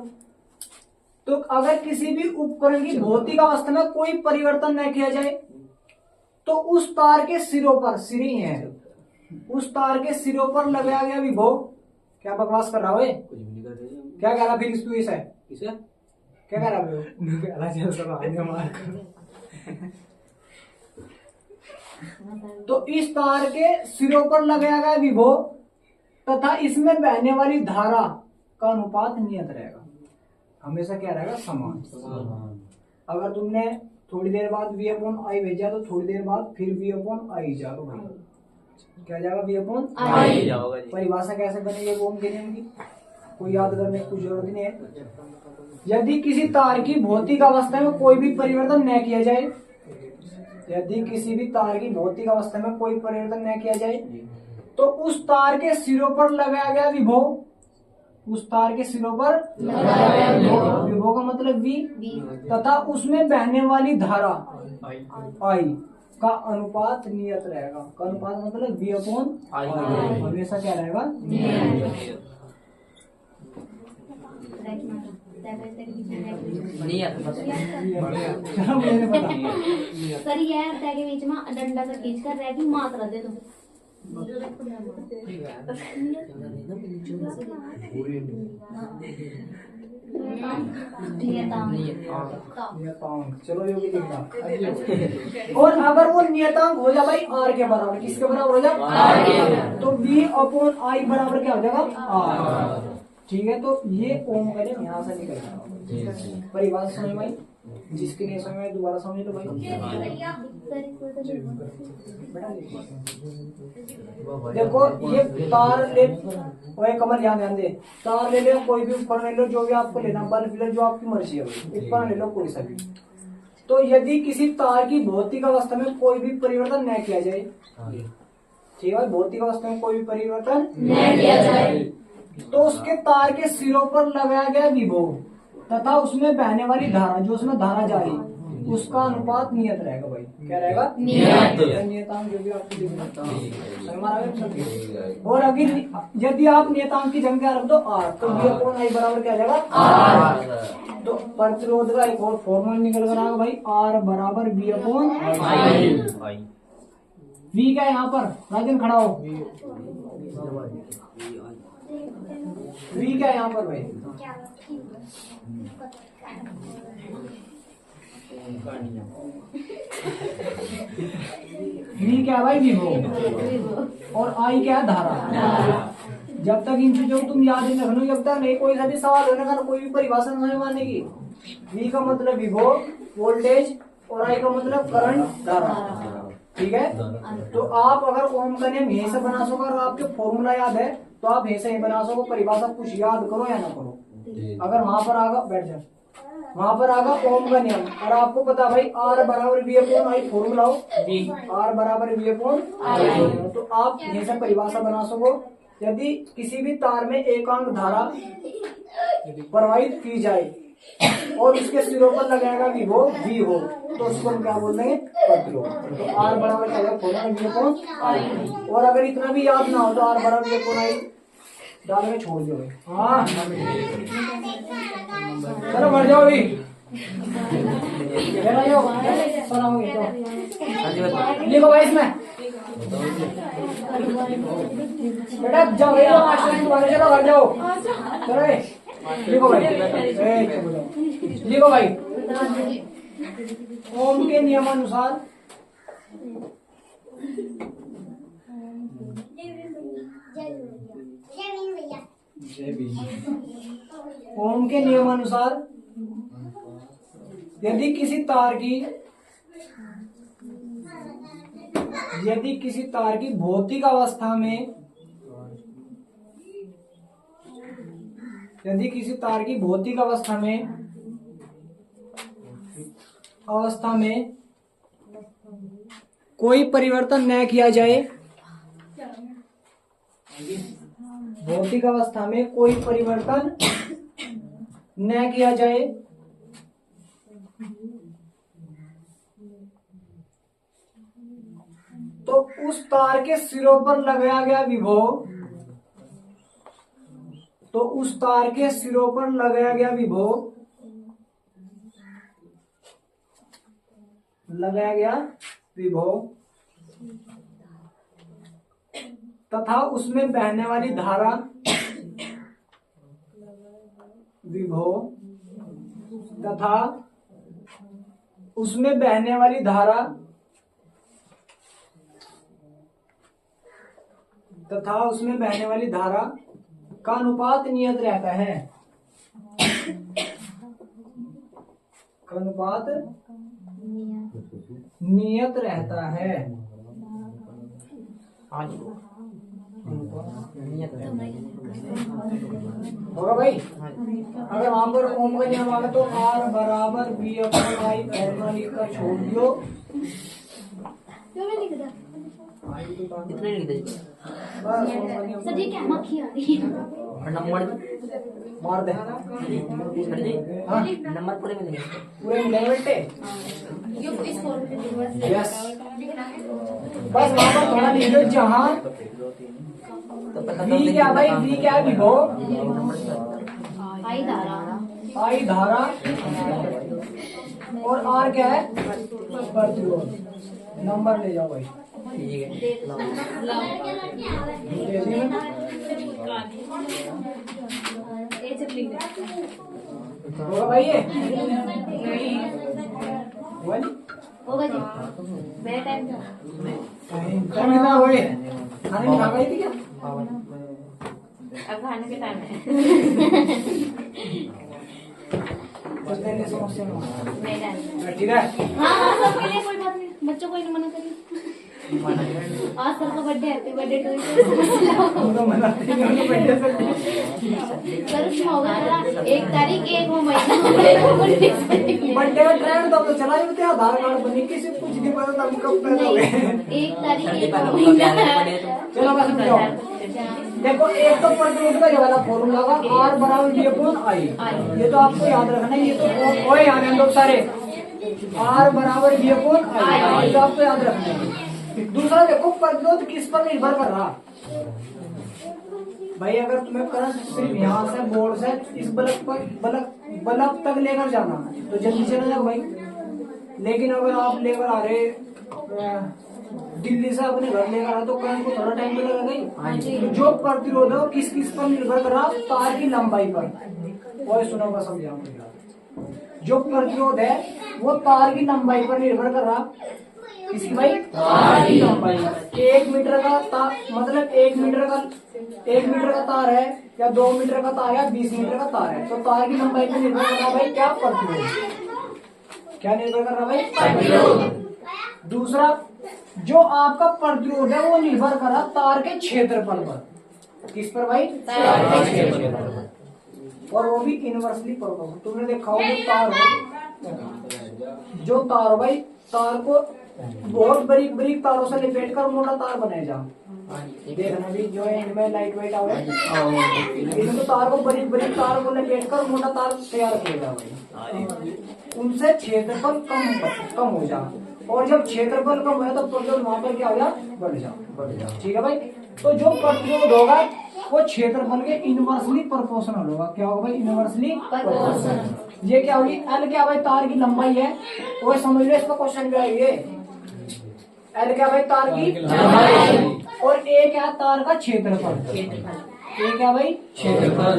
तो अगर किसी भी उपकरण की भौतिक अवस्था में कोई परिवर्तन न किया जाए तो उस तार के सिरों पर, सिर ही है, उस तार के सिरों पर लगाया गया विभव, क्या बकवास कर रहा हो? क्या कह रहा फिर इस है? क्या कह रहा तो इस तार के सिरों पर लगाया गया विभव तथा इसमें बहने वाली धारा का अनुपात नियत रहेगा, हमेशा क्या रहेगा? समान। अगर तुमने थोड़ी देर बाद V/I भेजा तो थोड़ी देर बाद फिर V/I जाओगे, क्या जाएगा? V/I। परिभाषा कैसे बनेगी ओम के नियम की? कोई याद करने की कुछ जरूरत नहीं है। यदि किसी तार की भौतिक अवस्था में कोई भी परिवर्तन न किया जाए, यदि किसी भी तार की भौतिक अवस्था में कोई परिवर्तन न किया जाए तो उस तार के सिरों पर लगाया गया विभव, उस तार के सिरों पर विभव का मतलब V, तथा उसमें बहने वाली धारा I का अनुपात नियत रहेगा। का अनुपात मतलब V/I, हमेशा क्या रहेगा? सर ये तय के बीच में डंडा से खींच कर रहेगी, मात्रा दे दो। चलो ये भी देखना। और अगर वो नियतांक हो जाए भाई R के बराबर, किसके बराबर हो जाए? तो V/I बराबर क्या हो जाएगा? R। ठीक है, तो ये ओम का नियम यहाँ से निकल जाएगा। परिभाषा समझ में? जिसके नहीं समझ में दोबारा समझ लो भाई। देखो ये तार ले, वही कमर ध्यान दे, तार ले लो, कोई भी उपकरण ले लो, जो भी आपको लेना, बल्ब ले लो, जो आपकी मर्जी है, उपकरण ले लो कोई सा भी। तो यदि किसी तार की भौतिक अवस्था में कोई भी परिवर्तन न किया जाए, ठीक है, भौतिक अवस्था में कोई भी परिवर्तन न किया जाए तो उसके तार के सिरों पर लगाया गया विभव तथा उसमें बहने वाली धारा, जो उसमें धारा जा रही, उसका अनुपात नियत रहेगा भाई। क्या रहेगा? नियत। नियतांक जो भी आपको दिखना और अगर यदि आप नियतांक की जगह रख दो आर तो V अपॉन आई बराबर क्या जाएगा? आर। तो प्रतिरोध का एक और फॉर्मूला निकल कर आएगा भाई, आर बराबर V अपॉन आई। V क्या है यहाँ पर? राजन खड़ा हो। V क्या है यहाँ पर भाई? V क्या है भाई? विभव। और I क्या है? धारा। जब तक इन चीजों को तुम याद नहीं रखना, जब तक नहीं कोई सा भी सवाल होने का, कोई भी परिभाषा नहीं मानने की। V का मतलब विभव वोल्टेज और I का मतलब करंट धारा। ठीक है, तो आप अगर ओम का नियम यहीं से बना सको, अगर आपके फॉर्मूला याद है तो आप यहीं से ही बना सको। परिभाषा कुछ याद करो या ना करो, अगर वहां पर आगा बैठ जाओ, वहां पर आगा ओम का नियम और आपको पता भाई आर बराबर V अपॉन आई, फॉर्मूला हो आर बराबर V अपॉन आई, तो आप यहीं से परिभाषा बना सको। यदि किसी भी तार में एकांक धारा प्रवाहित की जाए और उसके सिरों पर लगाएगा विभव V हो तो उसको हम क्या बोल देंगे? प्रतिरोध। तो आर बराबर क्या है? Formula V upon I. और अगर इतना भी याद ना हो तो आर बराबर V अपॉन आई डाल में छोड़ दो। हाँ चलो बढ़ जाओ अभी। लिखो भाई इसमें बेटा, जाओ मास्टर तुम्हारे, चलो घर जाओ। चलो लिखो भाई, लिखो भाई। ओम के नियमानुसार ओम के नियमानुसार यदि किसी तार की भौतिक अवस्था में कोई परिवर्तन न किया जाए, भौतिक अवस्था में कोई परिवर्तन न किया जाए तो उस तार के सिरों पर लगाया गया विभव, तथा उसमें बहने वाली धारा का अनुपात नियत रहता है। होगा भाई? अगर वहां पर ओम का नियम आगे तो आर बराबर V अपॉन आई फॉर्मूला लिखकर छोड़ दियो। इतने नहीं देते सर ये क्या मक्खी आ रही है? नंबर मार दे। हाँ नंबर पूरे मिलेंगे, पूरे मिलेंगे बेटे। इसको यस, बस वहां पर थोड़ा लिख दो जहाँ V क्या भाई? V क्या है? विभव, आई धारा और R क्या है? प्रतिरोध। नंबर ले जाओ भाई। होगा भाई ये? होगा जी। मेरा टाइम था। टाइम कितना हुआ? खाने में खा गई थी क्या? अब खाने के टाइम है। समस्या नहीं डाल। ठीक है। हाँ सबके लिए कोई बात नहीं, बच्चों को ही मना करिए। आज सर का birthday, happy birthday to you. Sir उसमें होगा ना 1 तारीख 1 महीना बर्थडे का ट्रेंड तो चला ही होता है। आधार कार्ड बनी किसी कुछ नहीं पता हम कब पैदा हुए। 1 तारीख 1 महीना। चलो बस जाओ। देखो एक तो प्रतिरोध का ये वाला फॉर्मूला होगा आर बराबर V अपॉन आई, ये तो आपको याद रखना है। ये तो ओए आने दो सारे, आर बराबर V अपॉन आई, आपको याद रखना है। दूसरा देखो प्रतिरोध किस पर निर्भर कर रहा। भाई अगर तुम्हें करंट सिर्फ यहाँ से बोर्ड से इस बल्ब तक लेकर जाना तो जल्दी चला जाओ भाई। लेकिन अगर आप लेकर आ रहे दिल्ली से अपने घर लेकर आ तो करंट को थोड़ा टाइम तो लगेगा ही। तो जो प्रतिरोध है किस किस पर निर्भर कर रहा, तार की लंबाई पर। कोई सुनोगा समझाऊंगा। जो प्रतिरोध है वो तार की लंबाई पर निर्भर कर रहा। किसी भाई तार की लंबाई 1 मीटर का तार, मतलब 1 मीटर का तार है या 2 मीटर का तार है 20 मीटर का तार है, तो तार की लंबाई पर निर्भर कर रहा भाई क्या, प्रतिरोध। क्या निर्भर कर रहा भाई, प्रतिरोध। दूसरा जो आपका प्रतिरोध है वो निर्भर कर रहा तार के क्षेत्रफल पर। किस पर भाई, तार के क्षेत्रफल पर। और वो भी इनवर्सली प्रोपोर्शनल। तुमने देखा होगा तार हो, जो तार हो भाई, तार को बहुत बारीक बारीक तारों से लपेट कर मोटा तार बनाया जा। देखना भी जो है इनमें लाइट वेट आवे, इनको तार को बारीक बारीक तार को लपेट कर मोटा तार तैयार किया जा भाई। उनसे क्षेत्रफल कम हो जा, और जब क्षेत्रफल कम हो तो प्रतिरोध वहां पर क्या हो जा, बढ़ जा। ठीक है भाई। तो जो प्रतिरोध होगा वो क्षेत्रफल के इनवर्सली प्रोपोर्शनल होगा। क्या होगा भाई, इनवर्सली प्रोपोर्शनल। ये क्या होगी, एल क्या भाई तार की लंबाई है, वो समझ लो, इसका क्वेश्चन भी आएगी। एल क्या भाई तार की लंबाई, और ए क्या तार का क्षेत्रफल। ए क्या भाई, क्षेत्रफल,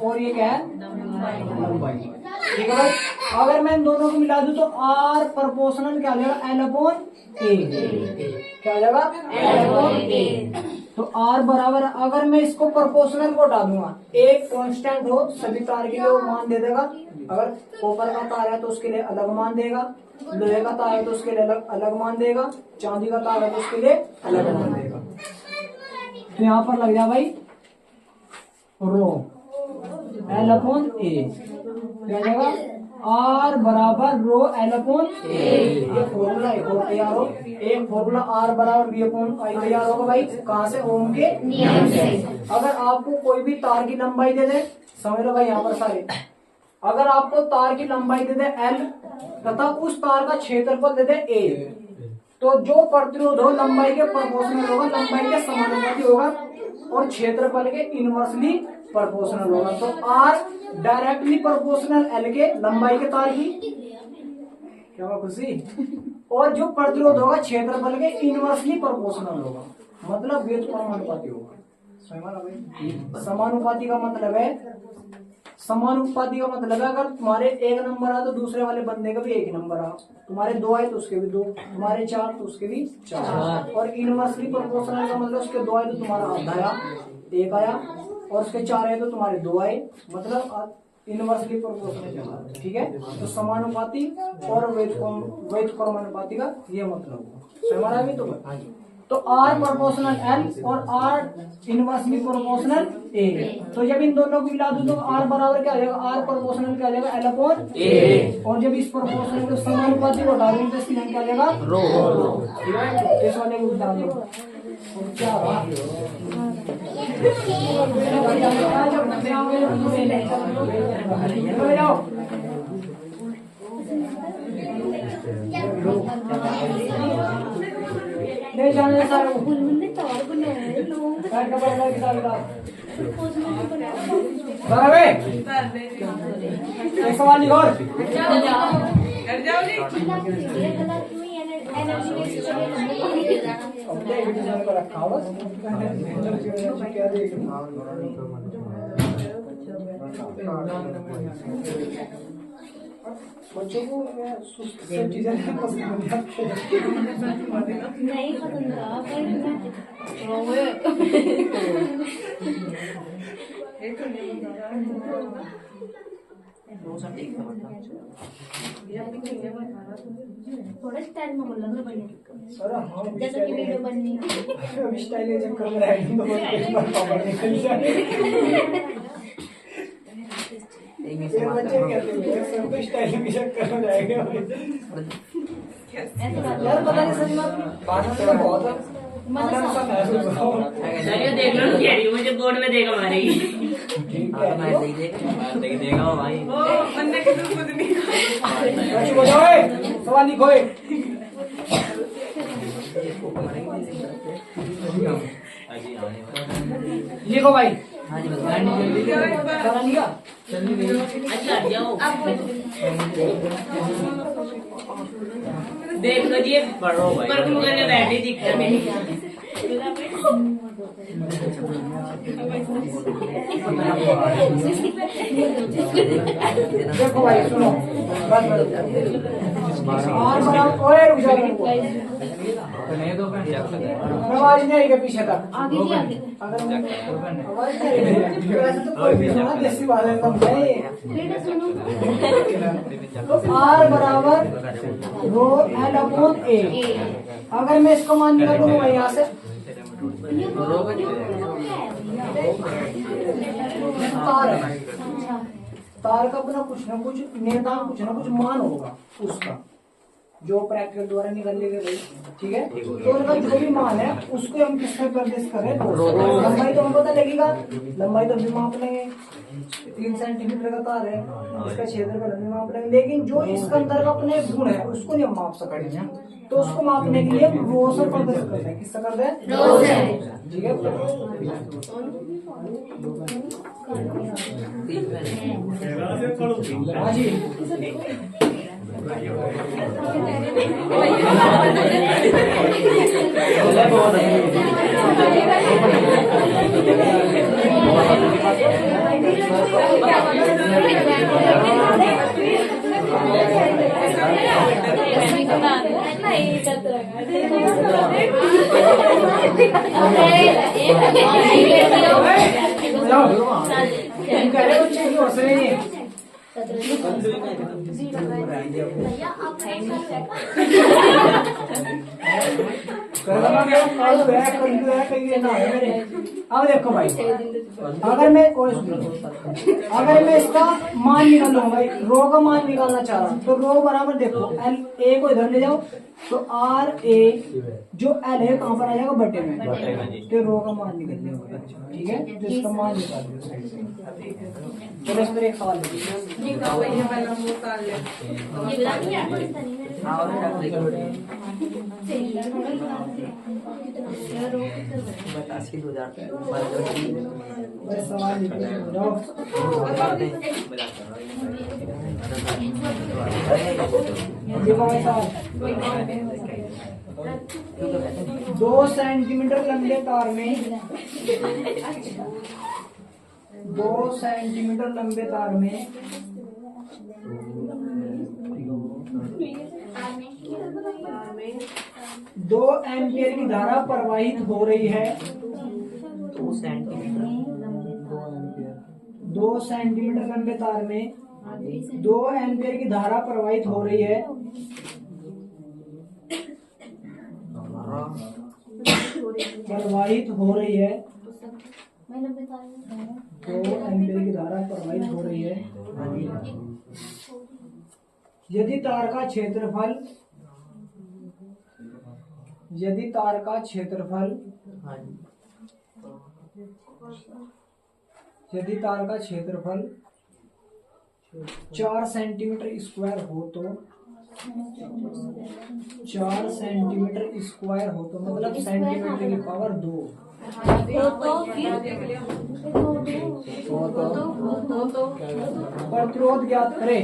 और ये क्या है, लंबाई। ठीक है भाई। अगर मैं इन दोनों को मिला दूं तो आर प्रोपोर्शनल क्या हो जाएगा, एल अपॉन ए। क्या हो जाएगा, एल अपॉन ए। तो आर बराबर, अगर मैं इसको प्रोपोर्शनल को हटा दूंगा, एक कांस्टेंट हो सभी तार के लिए वो मान दे देगा। अगर कॉपर का तार है तो उसके लिए अलग मान देगा, लोहे का तार है तो उसके लिए अलग मान देगा, चांदी का तार है तो उसके लिए अलग मान देगा। तो यहाँ पर लग जा भाई रो एल अपॉन ए। क्या जाएगा, आर बराबर रो एल अपॉन ए। ये फॉर्मूला एक और तैयार हो, एक फॉर्मूला आर बराबर बी अपॉन आई तैयार होगा भाई। कहाँ से, ओम के नियम से। अगर आपको कोई भी तार की लंबाई दे दे, समझ लो भाई यहाँ पर सारे, अगर आपको तार की लंबाई दे दे एल तथा उस तार का क्षेत्रफल दे दे ए, तो जो प्रतिरोध हो लंबाई के प्रोपोर्शनल होगा, लंबाई के समानुपाती होगा, और क्षेत्रफल के इनवर्सली प्रोपोर्शनल होगा। तो आर डायरेक्टली प्रोपोर्शनल एल के लंबाई के तार की, क्या हुआ खुशी, और जो प्रतिरोध होगा क्षेत्रफल के इनवर्सली प्रोपोर्शनल होगा, मतलब व्युत्क्रमानुपाती होगा। समानुपाती का मतलब है, समानुपाती का मतलब है अगर तुम्हारे 1 नंबर आ तो दूसरे वाले बंदे का भी 1 नंबर आ, तुम्हारे 2 आए तो उसके भी 2, तुम्हारे 4 तो उसके भी 4। और इनवर्सली प्रोपोर्शनल का मतलब उसके 2 आए तो तुम्हारा आधा आया, 1 आया, और उसके 4 आए तो तुम्हारे 2 आए, मतलब इनवर्सली प्रोपोर्शनल। ठीक है। तो समानुपाती और व्युत्क्रमानुपाती का ये मतलब समझ भी। तो आर प्रोपोर्शनल एल और आर इनवर्सली प्रोपोर्शनल ए। तो जब इन दोनों को मिला दूं तो आर बराबर क्या आ जाएगा, आर प्रोपोर्शनल क्या आ जाएगा, एल अपॉन ए। और जब इस प्रोपोर्शनल को समानुपाती को हटा दूं तो इसकी क्या आ जाएगा, रो। ठीक है। इस वाले को उठा दो, क्या हुआ, ले जाने सारे एक सवाल लिखो, रखा हुआ बच्चों को चीजें नहीं पसंद थोड़ा स्टाइल में बोल रहा हूँ, जैसे कि वीडियो बननी स्टाइल के चक्कर में रहेगी तो बहुत पापड़ निकल जाएगी। बच्चे कहते हैं सब स्टाइल के चक्कर में जाएंगे यार, पता नहीं सच में बात में बहुत देख लो मुझे बोर्ड में देखा मारेगी। ठीक हाँ, है मैं देख देगा भाई। हो जाओ सवाल लिखो लिखो भाई। हाँ जी बताइए। सारा लिखा अच्छा जाओ। देख लो जी पढ़ो भाई। पर गुरु करके बैठी दिखता मेरी देखो भाई सुनो और बराबर ओए रुक जाओ आवाज नहीं आएगी पीछे तक आगे जी आगे अगर आवाज नहीं आएगी वैसे तो कोई भी ना देसी वाले कम है बेटा सुनो तो आर बराबर रो एल अपॉन ए। अगर मैं इसको मान निकालूंगा भाई यहाँ से तार है तार का अपना कुछ ना कुछ निर्धारण कुछ ना कुछ मान होगा उसका जो प्रैक्टिकल द्वारा निकल लेगा भाई। ठीक है तो उनका जो भी मान है उसको हम किसमें प्रदेश करें लंबाई तो हमें पता लगेगा लंबाई तो भी माप लेंगे 3 सेंटीमीटर का तार है इसका क्षेत्रफल भी माप लेंगे लेकिन जो इसके अंदर का अपने गुण है उसको नहीं हम माप सकेंगे तो उसको मापने के लिए हम रो से प्रदेश करते हैं किससे करते हैं रो से। ठीक है हाँ जी भैया आप अब देखो भाई अगर मैं इसका मान निकालूंगा भाई रो का मान निकालना चाह रहा हूँ तो रो बराबर देखो एल ए को इधर ले जाओ तो आर ए जो एल है कहाँ पर आ जाएगा बटे में तो रो का मान निकल जाएगा। ठीक है तो इसका मान निकाल चलो इस पर एक सवाल सवाल दो सेंटीमीटर लंबे तार में 2 सेंटीमीटर लंबे तार में 2 एम्पियर की धारा प्रवाहित हो रही है 2 सेंटीमीटर 2 सेंटीमीटर लंबे तार में 2 एम्पियर की धारा प्रवाहित हो रही है मैंने बताया 2 एम्पियर की धारा प्रवाहित हो रही है यदि तार का क्षेत्रफल यदि तार का क्षेत्रफल 4 सेंटीमीटर स्क्वायर हो तो 4 सेंटीमीटर स्क्वायर हो तो मतलब सेंटीमीटर की पावर 2 प्रतिरोध ज्ञात करें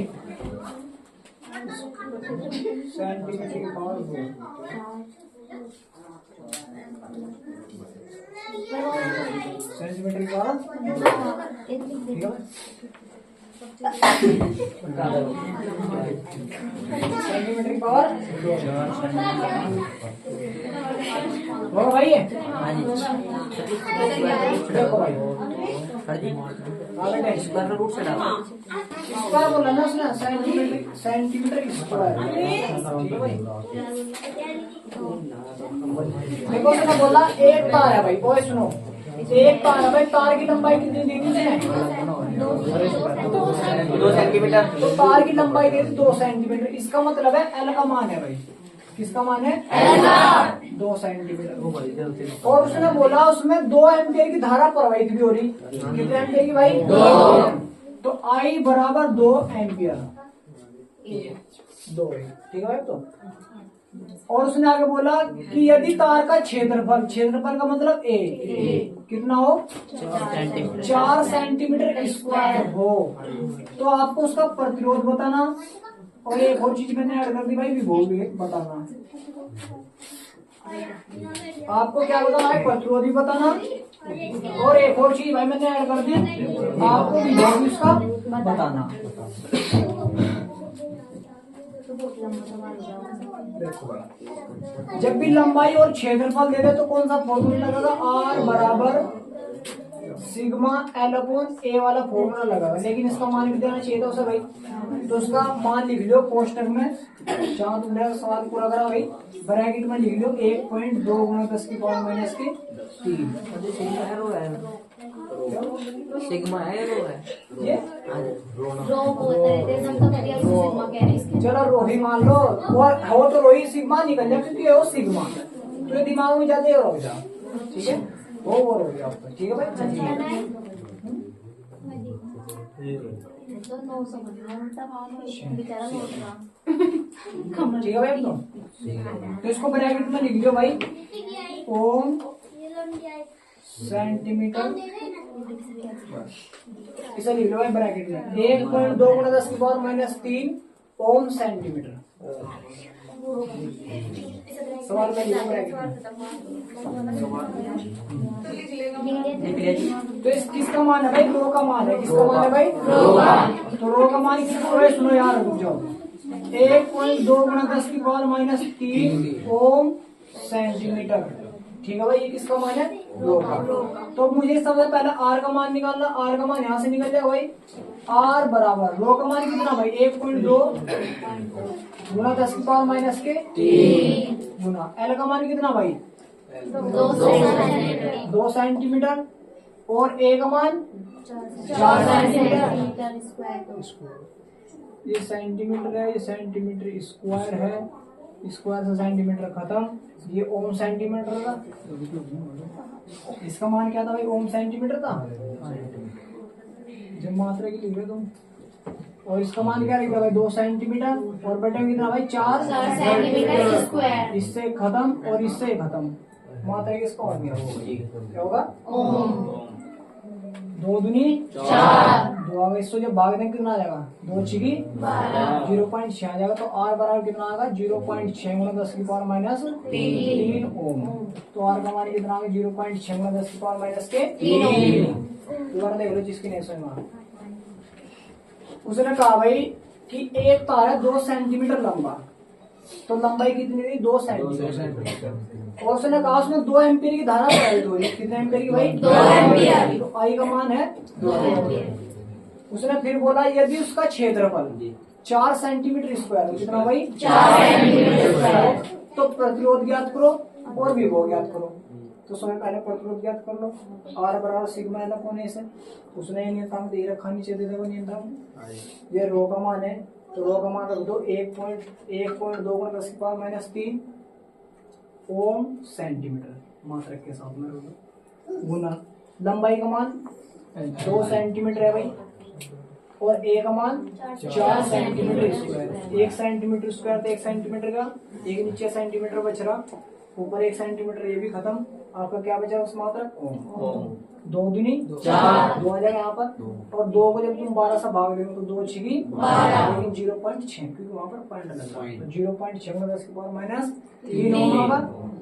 सेंटीमीटर की पावर 2 सेंटीमीटर की पावर ठीक है सेंटीमीटर की पावर हो भाई देखो भाई स्क्वायर रूट से डालो स्क्वायर बोला ना उसने सेंटीमीटर स्क्वायर ठीक है भाई देखो उसने बोला एक तार है भाई ओए सुनो एक तार है भाई तार की लंबाई कितनी दी थी उसने 2 सेंटीमीटर तो तार की लंबाई दे 2 सेंटीमीटर इसका मतलब है एल का मान है भाई किसका मान है 2 सेंटीमीटर। और उसने बोला उसमें 2 एम्पियर की धारा प्रवाहित भी हो रही। कितने एम्पियर की भाई 2। तो आई बराबर 2 एम्पियर 2 ठीक है भाई। तो और उसने आगे बोला कि यदि तार का क्षेत्रफल का मतलब ए कितना हो 4 सेंटीमीटर स्क्वायर हो तो आपको उसका प्रतिरोध बताना। और एक और चीज मैंने ऐड कर दी भाई विभव भी बताना। आपको क्या बताना है प्रतिरोध भी बताना। और एक और चीज भाई मैंने ऐड कर दी आपको विभव भी उसका बताना। जब भी लंबाई और क्षेत्रफल दे दे तो कौन सा फॉर्मूला लगेगा आर बराबर सिग्मा एल अपॉन ए वाला फॉर्मूला लगाओ। लेकिन इसका मान भी देना चाहिए था उसे भाई। तो उसका मान लिख लो कोष्टक में। जहां तुमने सवाल पूरा करा भाई ब्रैकेट में लिख लो 1.2 गुणा 10 की पावर माइनस के 3। सिग्मा है रो है ये रो बोलते रहते सब तो बढ़िया सिग्मा कह रहे हैं। चलो रोही मान लो और हो तो रोही सिग्मा निकल जाए क्योंकि वो सिग्मा तो ये दिमाग में जाते हो जा। ठीक है वो हो गया आपका। ठीक है भाई। तो 900 उल्टा भाव बेचारा नोट रहा। ठीक है भाई। तो इसको ब्रैकेट में लिख लो भाई ओम सेंटीमीटर इसे लिख लो भाई ब्रैकेट में 1.2 गुणा 10 की पावर माइनस 3 ओम सेंटीमीटर। सवाल में लिखो ब्रैकेट में। तो इस किसका मान है भाई रो का मान है। किसका मान है भाई रो का। तो रो का मान कितना है सुनो यार रुक जाओ 1.2 गुणा 10 की पावर माइनस 3 ओम सेंटीमीटर। ठीक है भाई ये किसका मान है रो का। तो मुझे सबसे पहले आर का मान निकालना। आर का मान यहाँ से निकल जाएगा भाई आर बराबर रो का मान कितना भाई 1.2 गुणा 10 की पावर माइनस के 3 गुणा एल का मान कितना भाई 2 सेंटीमीटर और ए का मान 4 सेंटीमीटर। ये सेंटीमीटर है ये सेंटीमीटर स्क्वायर है स्क्वायर से सेंटीमीटर खत्म। ये ओम सेंटीमीटर था। इसका मान क्या था भाई ओम सेंटीमीटर था जब मात्रा की लिख रहे तुम। और इसका मान क्या लिखा भाई 2 सेंटीमीटर और बटे कितना भाई 4 सेंटीमीटर स्क्वायर। इससे खत्म और इससे खत्म मात्रा किसका हो गया क्या होगा 2 दूनी 4 2 आगे इसको जब भाग देंगे कितना आ जाएगा 2 छिकी 0.6 आ जाएगा। तो आर बराबर कितना आएगा 0.6 गुणा 10 की पावर माइनस 3 ओम। तो आर का मान कितना आएगा 0.6 गुणा 10 की पावर माइनस के 3। दोबारा देख लो जिसकी नहीं समझ। उसने कहा भाई कि एक तार है 2 सेंटीमीटर लंबा तो लंबाई कितनी थी 2 सेंटीमीटर। और उसने कहा उसमें 2 एम्पीयर की धारा प्रवाहित हो रही है। कितने एम्पीयर की भाई 2 एम्पीयर। तो आई का मान है 2 एम्पीयर। उसने फिर बोला यदि उसका क्षेत्रफल 4 सेंटीमीटर स्क्वायर है कितना भाई 4 सेंटीमीटर स्क्वायर तो प्रतिरोध ज्ञात करो और विभव ज्ञात करो। तो समय पहले प्रतिरोध ज्ञात कर लो आर बराबर सिग्मा एल अपॉन ए से। उसने नियंत्रण दे रखा नीचे दे देगा नियंत्रण। ये रो का मान है तो रो का मान रख दो 1.2 गुणा 10 की पावर माइनस 3 ओम सेंटीमीटर मात्रक के साथ में रख दो गुना लंबाई का मान 2 सेंटीमीटर है भाई और ए का मान 4 सेंटीमीटर स्क्वायर। 1 सेंटीमीटर स्क्वायर तो 1 सेंटीमीटर का एक नीचे सेंटीमीटर बच रहा ऊपर 1 सेंटीमीटर ये भी खत्म। आपका क्या बचा उस मात्रक ओम 2 दूनी 4 2 आ जाएगा यहाँ पर। और 2 को जब तुम 12 से भाग देंगे तो 2 छिकी 12 लेकिन 0.6 क्योंकि वहां पर पॉइंट लग रहा है तो 0.6 में 10 की पावर माइनस 3 ओम होगा।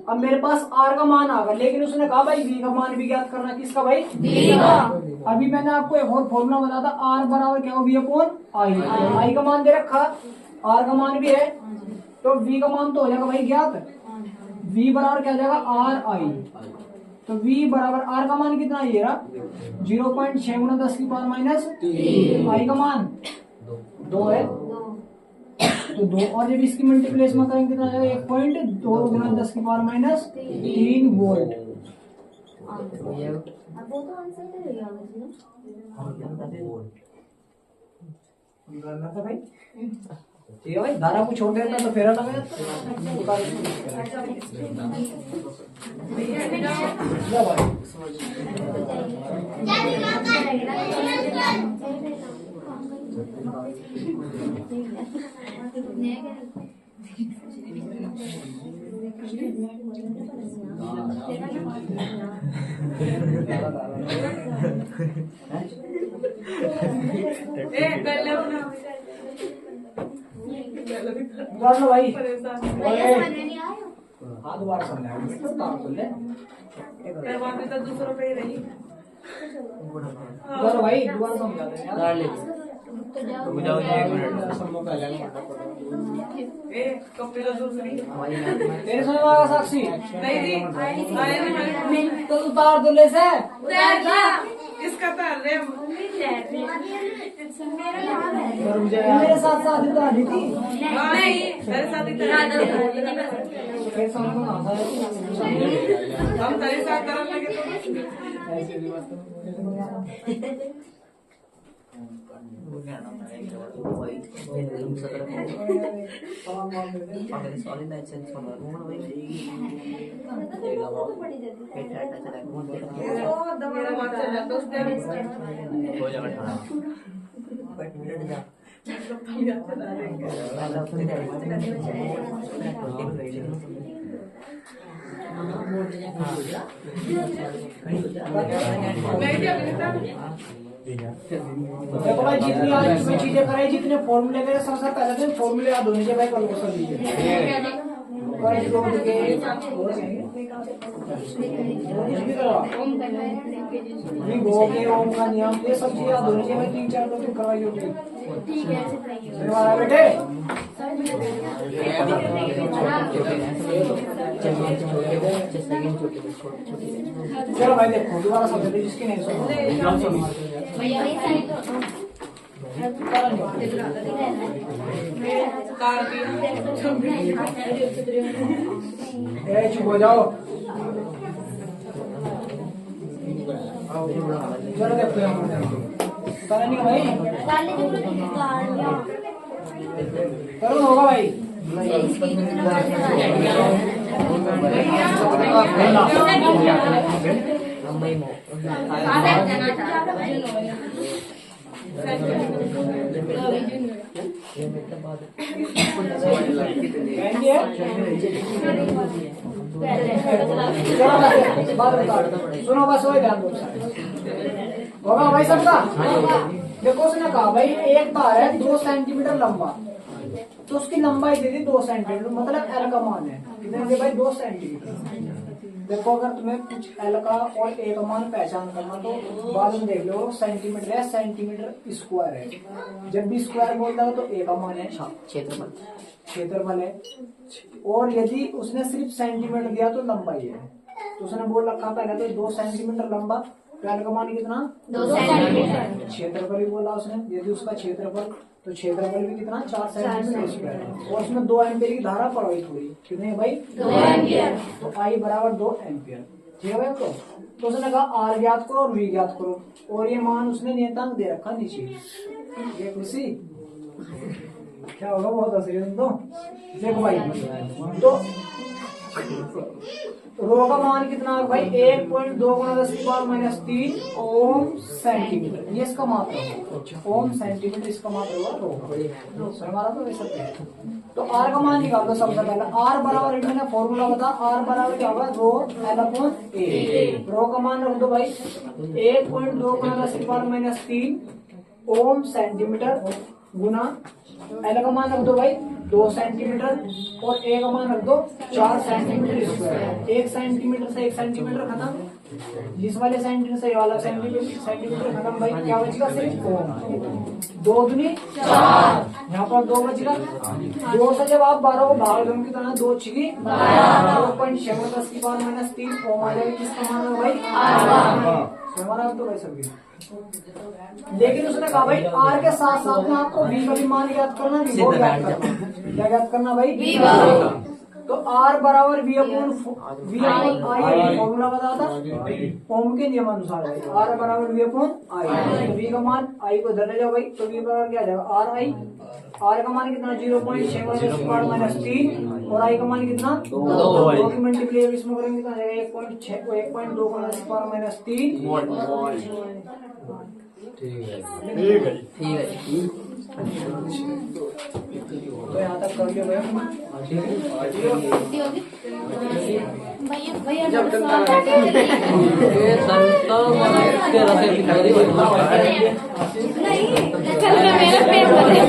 अब मेरे पास आर का मान आ गया लेकिन उसने कहा भाई वी का मान भी ज्ञात करना। किसका भाई वी का। अभी मैंने आपको एक और फॉर्मूला बताया था आर बराबर क्या हो वी अपॉन आई। आई का मान दे रखा आर का मान भी है तो वी का मान तो हो जाएगा भाई ज्ञात। वी बराबर क्या हो जाएगा आर आई। तो v बराबर r का मान कितना है ये रहा 0.6 गुणा 10 की पावर माइनस 3 i का मान 2 है तो 2 और जब इसकी मल्टीप्लेस में करेंगे कितना आ जाएगा 1.2 गुणा 10 की पावर माइनस 3 वोल्ट। वो तो आंसर दे दिया था भाई ठीक है भाई, धारा को छोड़ देता तो फेरा लगा जाता। जा भाई कर लो भाई। हाँ दोबारा समझाएंगे दूसरों पे ही रही। करो भाई, दोबारा समझा देंगे यार। कपड़े तो दूसरी तेरे समझ में आया साक्षी? नहीं दी तो उतार दो ले से। इसका तार रे मेरे साथ साथ उतार दी थी। नहीं तेरे साथ ही फिर समझ में आता है। हम तेरे साथ करने लगे देखो भाई, जितनी आज इसमें चीजें कराई, जितने फॉर्मूले करे सबसे पहले तो फॉर्मूले याद होने चाहिए भाई। कल को सब लीजिए ओम का नियम, ये सब चीजें याद होनी चाहिए भाई। 3-4 टॉपिक करवाई होगी बेटे। चलो भाई देखो, दोबारा समझ लीजिए जिसकी नहीं सुना। चुप हो जाओ। चलो देखो नहीं भाई, करो होगा भाई। सुनो बस, वही ध्यान दो। होगा भाई सबका? देखो उसने कहा भाई एक तार है 2 सेंटीमीटर लंबा, तो उसकी लंबाई दे दी 2 सेंटीमीटर, मतलब एल का मान है कितने दे भाई 2 सेंटीमीटर। देखो अगर तुम्हें कुछ एल का और ए का मान पहचान करना तो बाद में देख लो। सेंटीमीटर है, सेंटीमीटर स्क्वायर है। जब भी स्क्वायर बोलता है तो ए का मान है क्षेत्रफल है। और यदि उसने सिर्फ सेंटीमीटर दिया तो लंबाई है। तो उसने बोल रखा पहले तो 2 सेंटीमीटर लंबा, एल का मान कितना 2 सेंटीमीटर। क्षेत्रफल भी बोला उसने, यदि उसका क्षेत्रफल तो क्षेत्रफल भी कितना 4 सेंटीमीटर स्क्वायर। और उसमें 2 एम्पियर की धारा पड़ोई थोड़ी, कितने भाई 2 एम्पियर। तो आई बराबर 2 एम्पियर। ठीक है भाई। तो उसने कहा आर ज्ञात करो और वी ज्ञात करो, और ये मान उसने नियतांक दे रखा नीचे। ये खुशी क्या होगा, बहुत हंस रही तो। देखो भाई, तो रो का मान कितना है भाई 1.2 × 10⁻³ ओम सेंटीमीटर, ये इसका मात्रा है। ओम सेंटीमीटर इसका मात्रा हुआ रो। हमारा तो वैसा है। तो आर का मान निकाल दो सबसे पहले। आर बराबर मैंने फॉर्मूला बता, आर बराबर क्या होगा रो L/A। रो का मान रख दो भाई 1.2 × 10⁻³ ओम सेंटीमीटर गुना एल का मान रख दो भाई 2 सेंटीमीटर और ए का मान रख दो 4 सेंटीमीटर स्क्वायर। 1 सेंटीमीटर से 1 सेंटीमीटर खत्म, जिस वाले सेंटीमीटर से ये वाला सेंटीमीटर खत्म भाई। क्या बचेगा सिर्फ ओम। 2 दूनी 4, यहाँ पर 2 बचेगा। 2 से जब आप 12 को भाग दो कितना 2 छिकी 2.10⁻³ ओम आ जाएगा। किसका मान है भाई हमारा तो भाई सभी। लेकिन उसने कहा भाई आर के साथ साथ में आपको वी का भी मान याद करना, क्या याद करना भाई। तो R बराबर V अपॉन I फॉर्मूला बता था ओम के नियम अनुसार है। R बराबर V अपॉन I, तो V का मान I को इधर ले जाओ भाई, तो V बराबर क्या आ जाएगा R I। R का मान कितना 0.7 और I का मान कितना 2 की मल्टीप्लाई इसमें करेंगे कितना जाएगा 1.2 ठीक है जी। तो यहाँ तक कर लियो भैया। भैया भैया ये संता के रसे दिखाई दी नहीं, कल का मेरा पेपर है,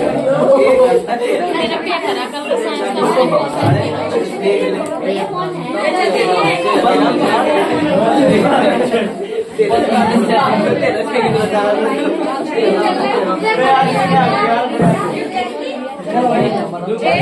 मेरा पेपर है कल का साइंस का। भैया कौन है? ए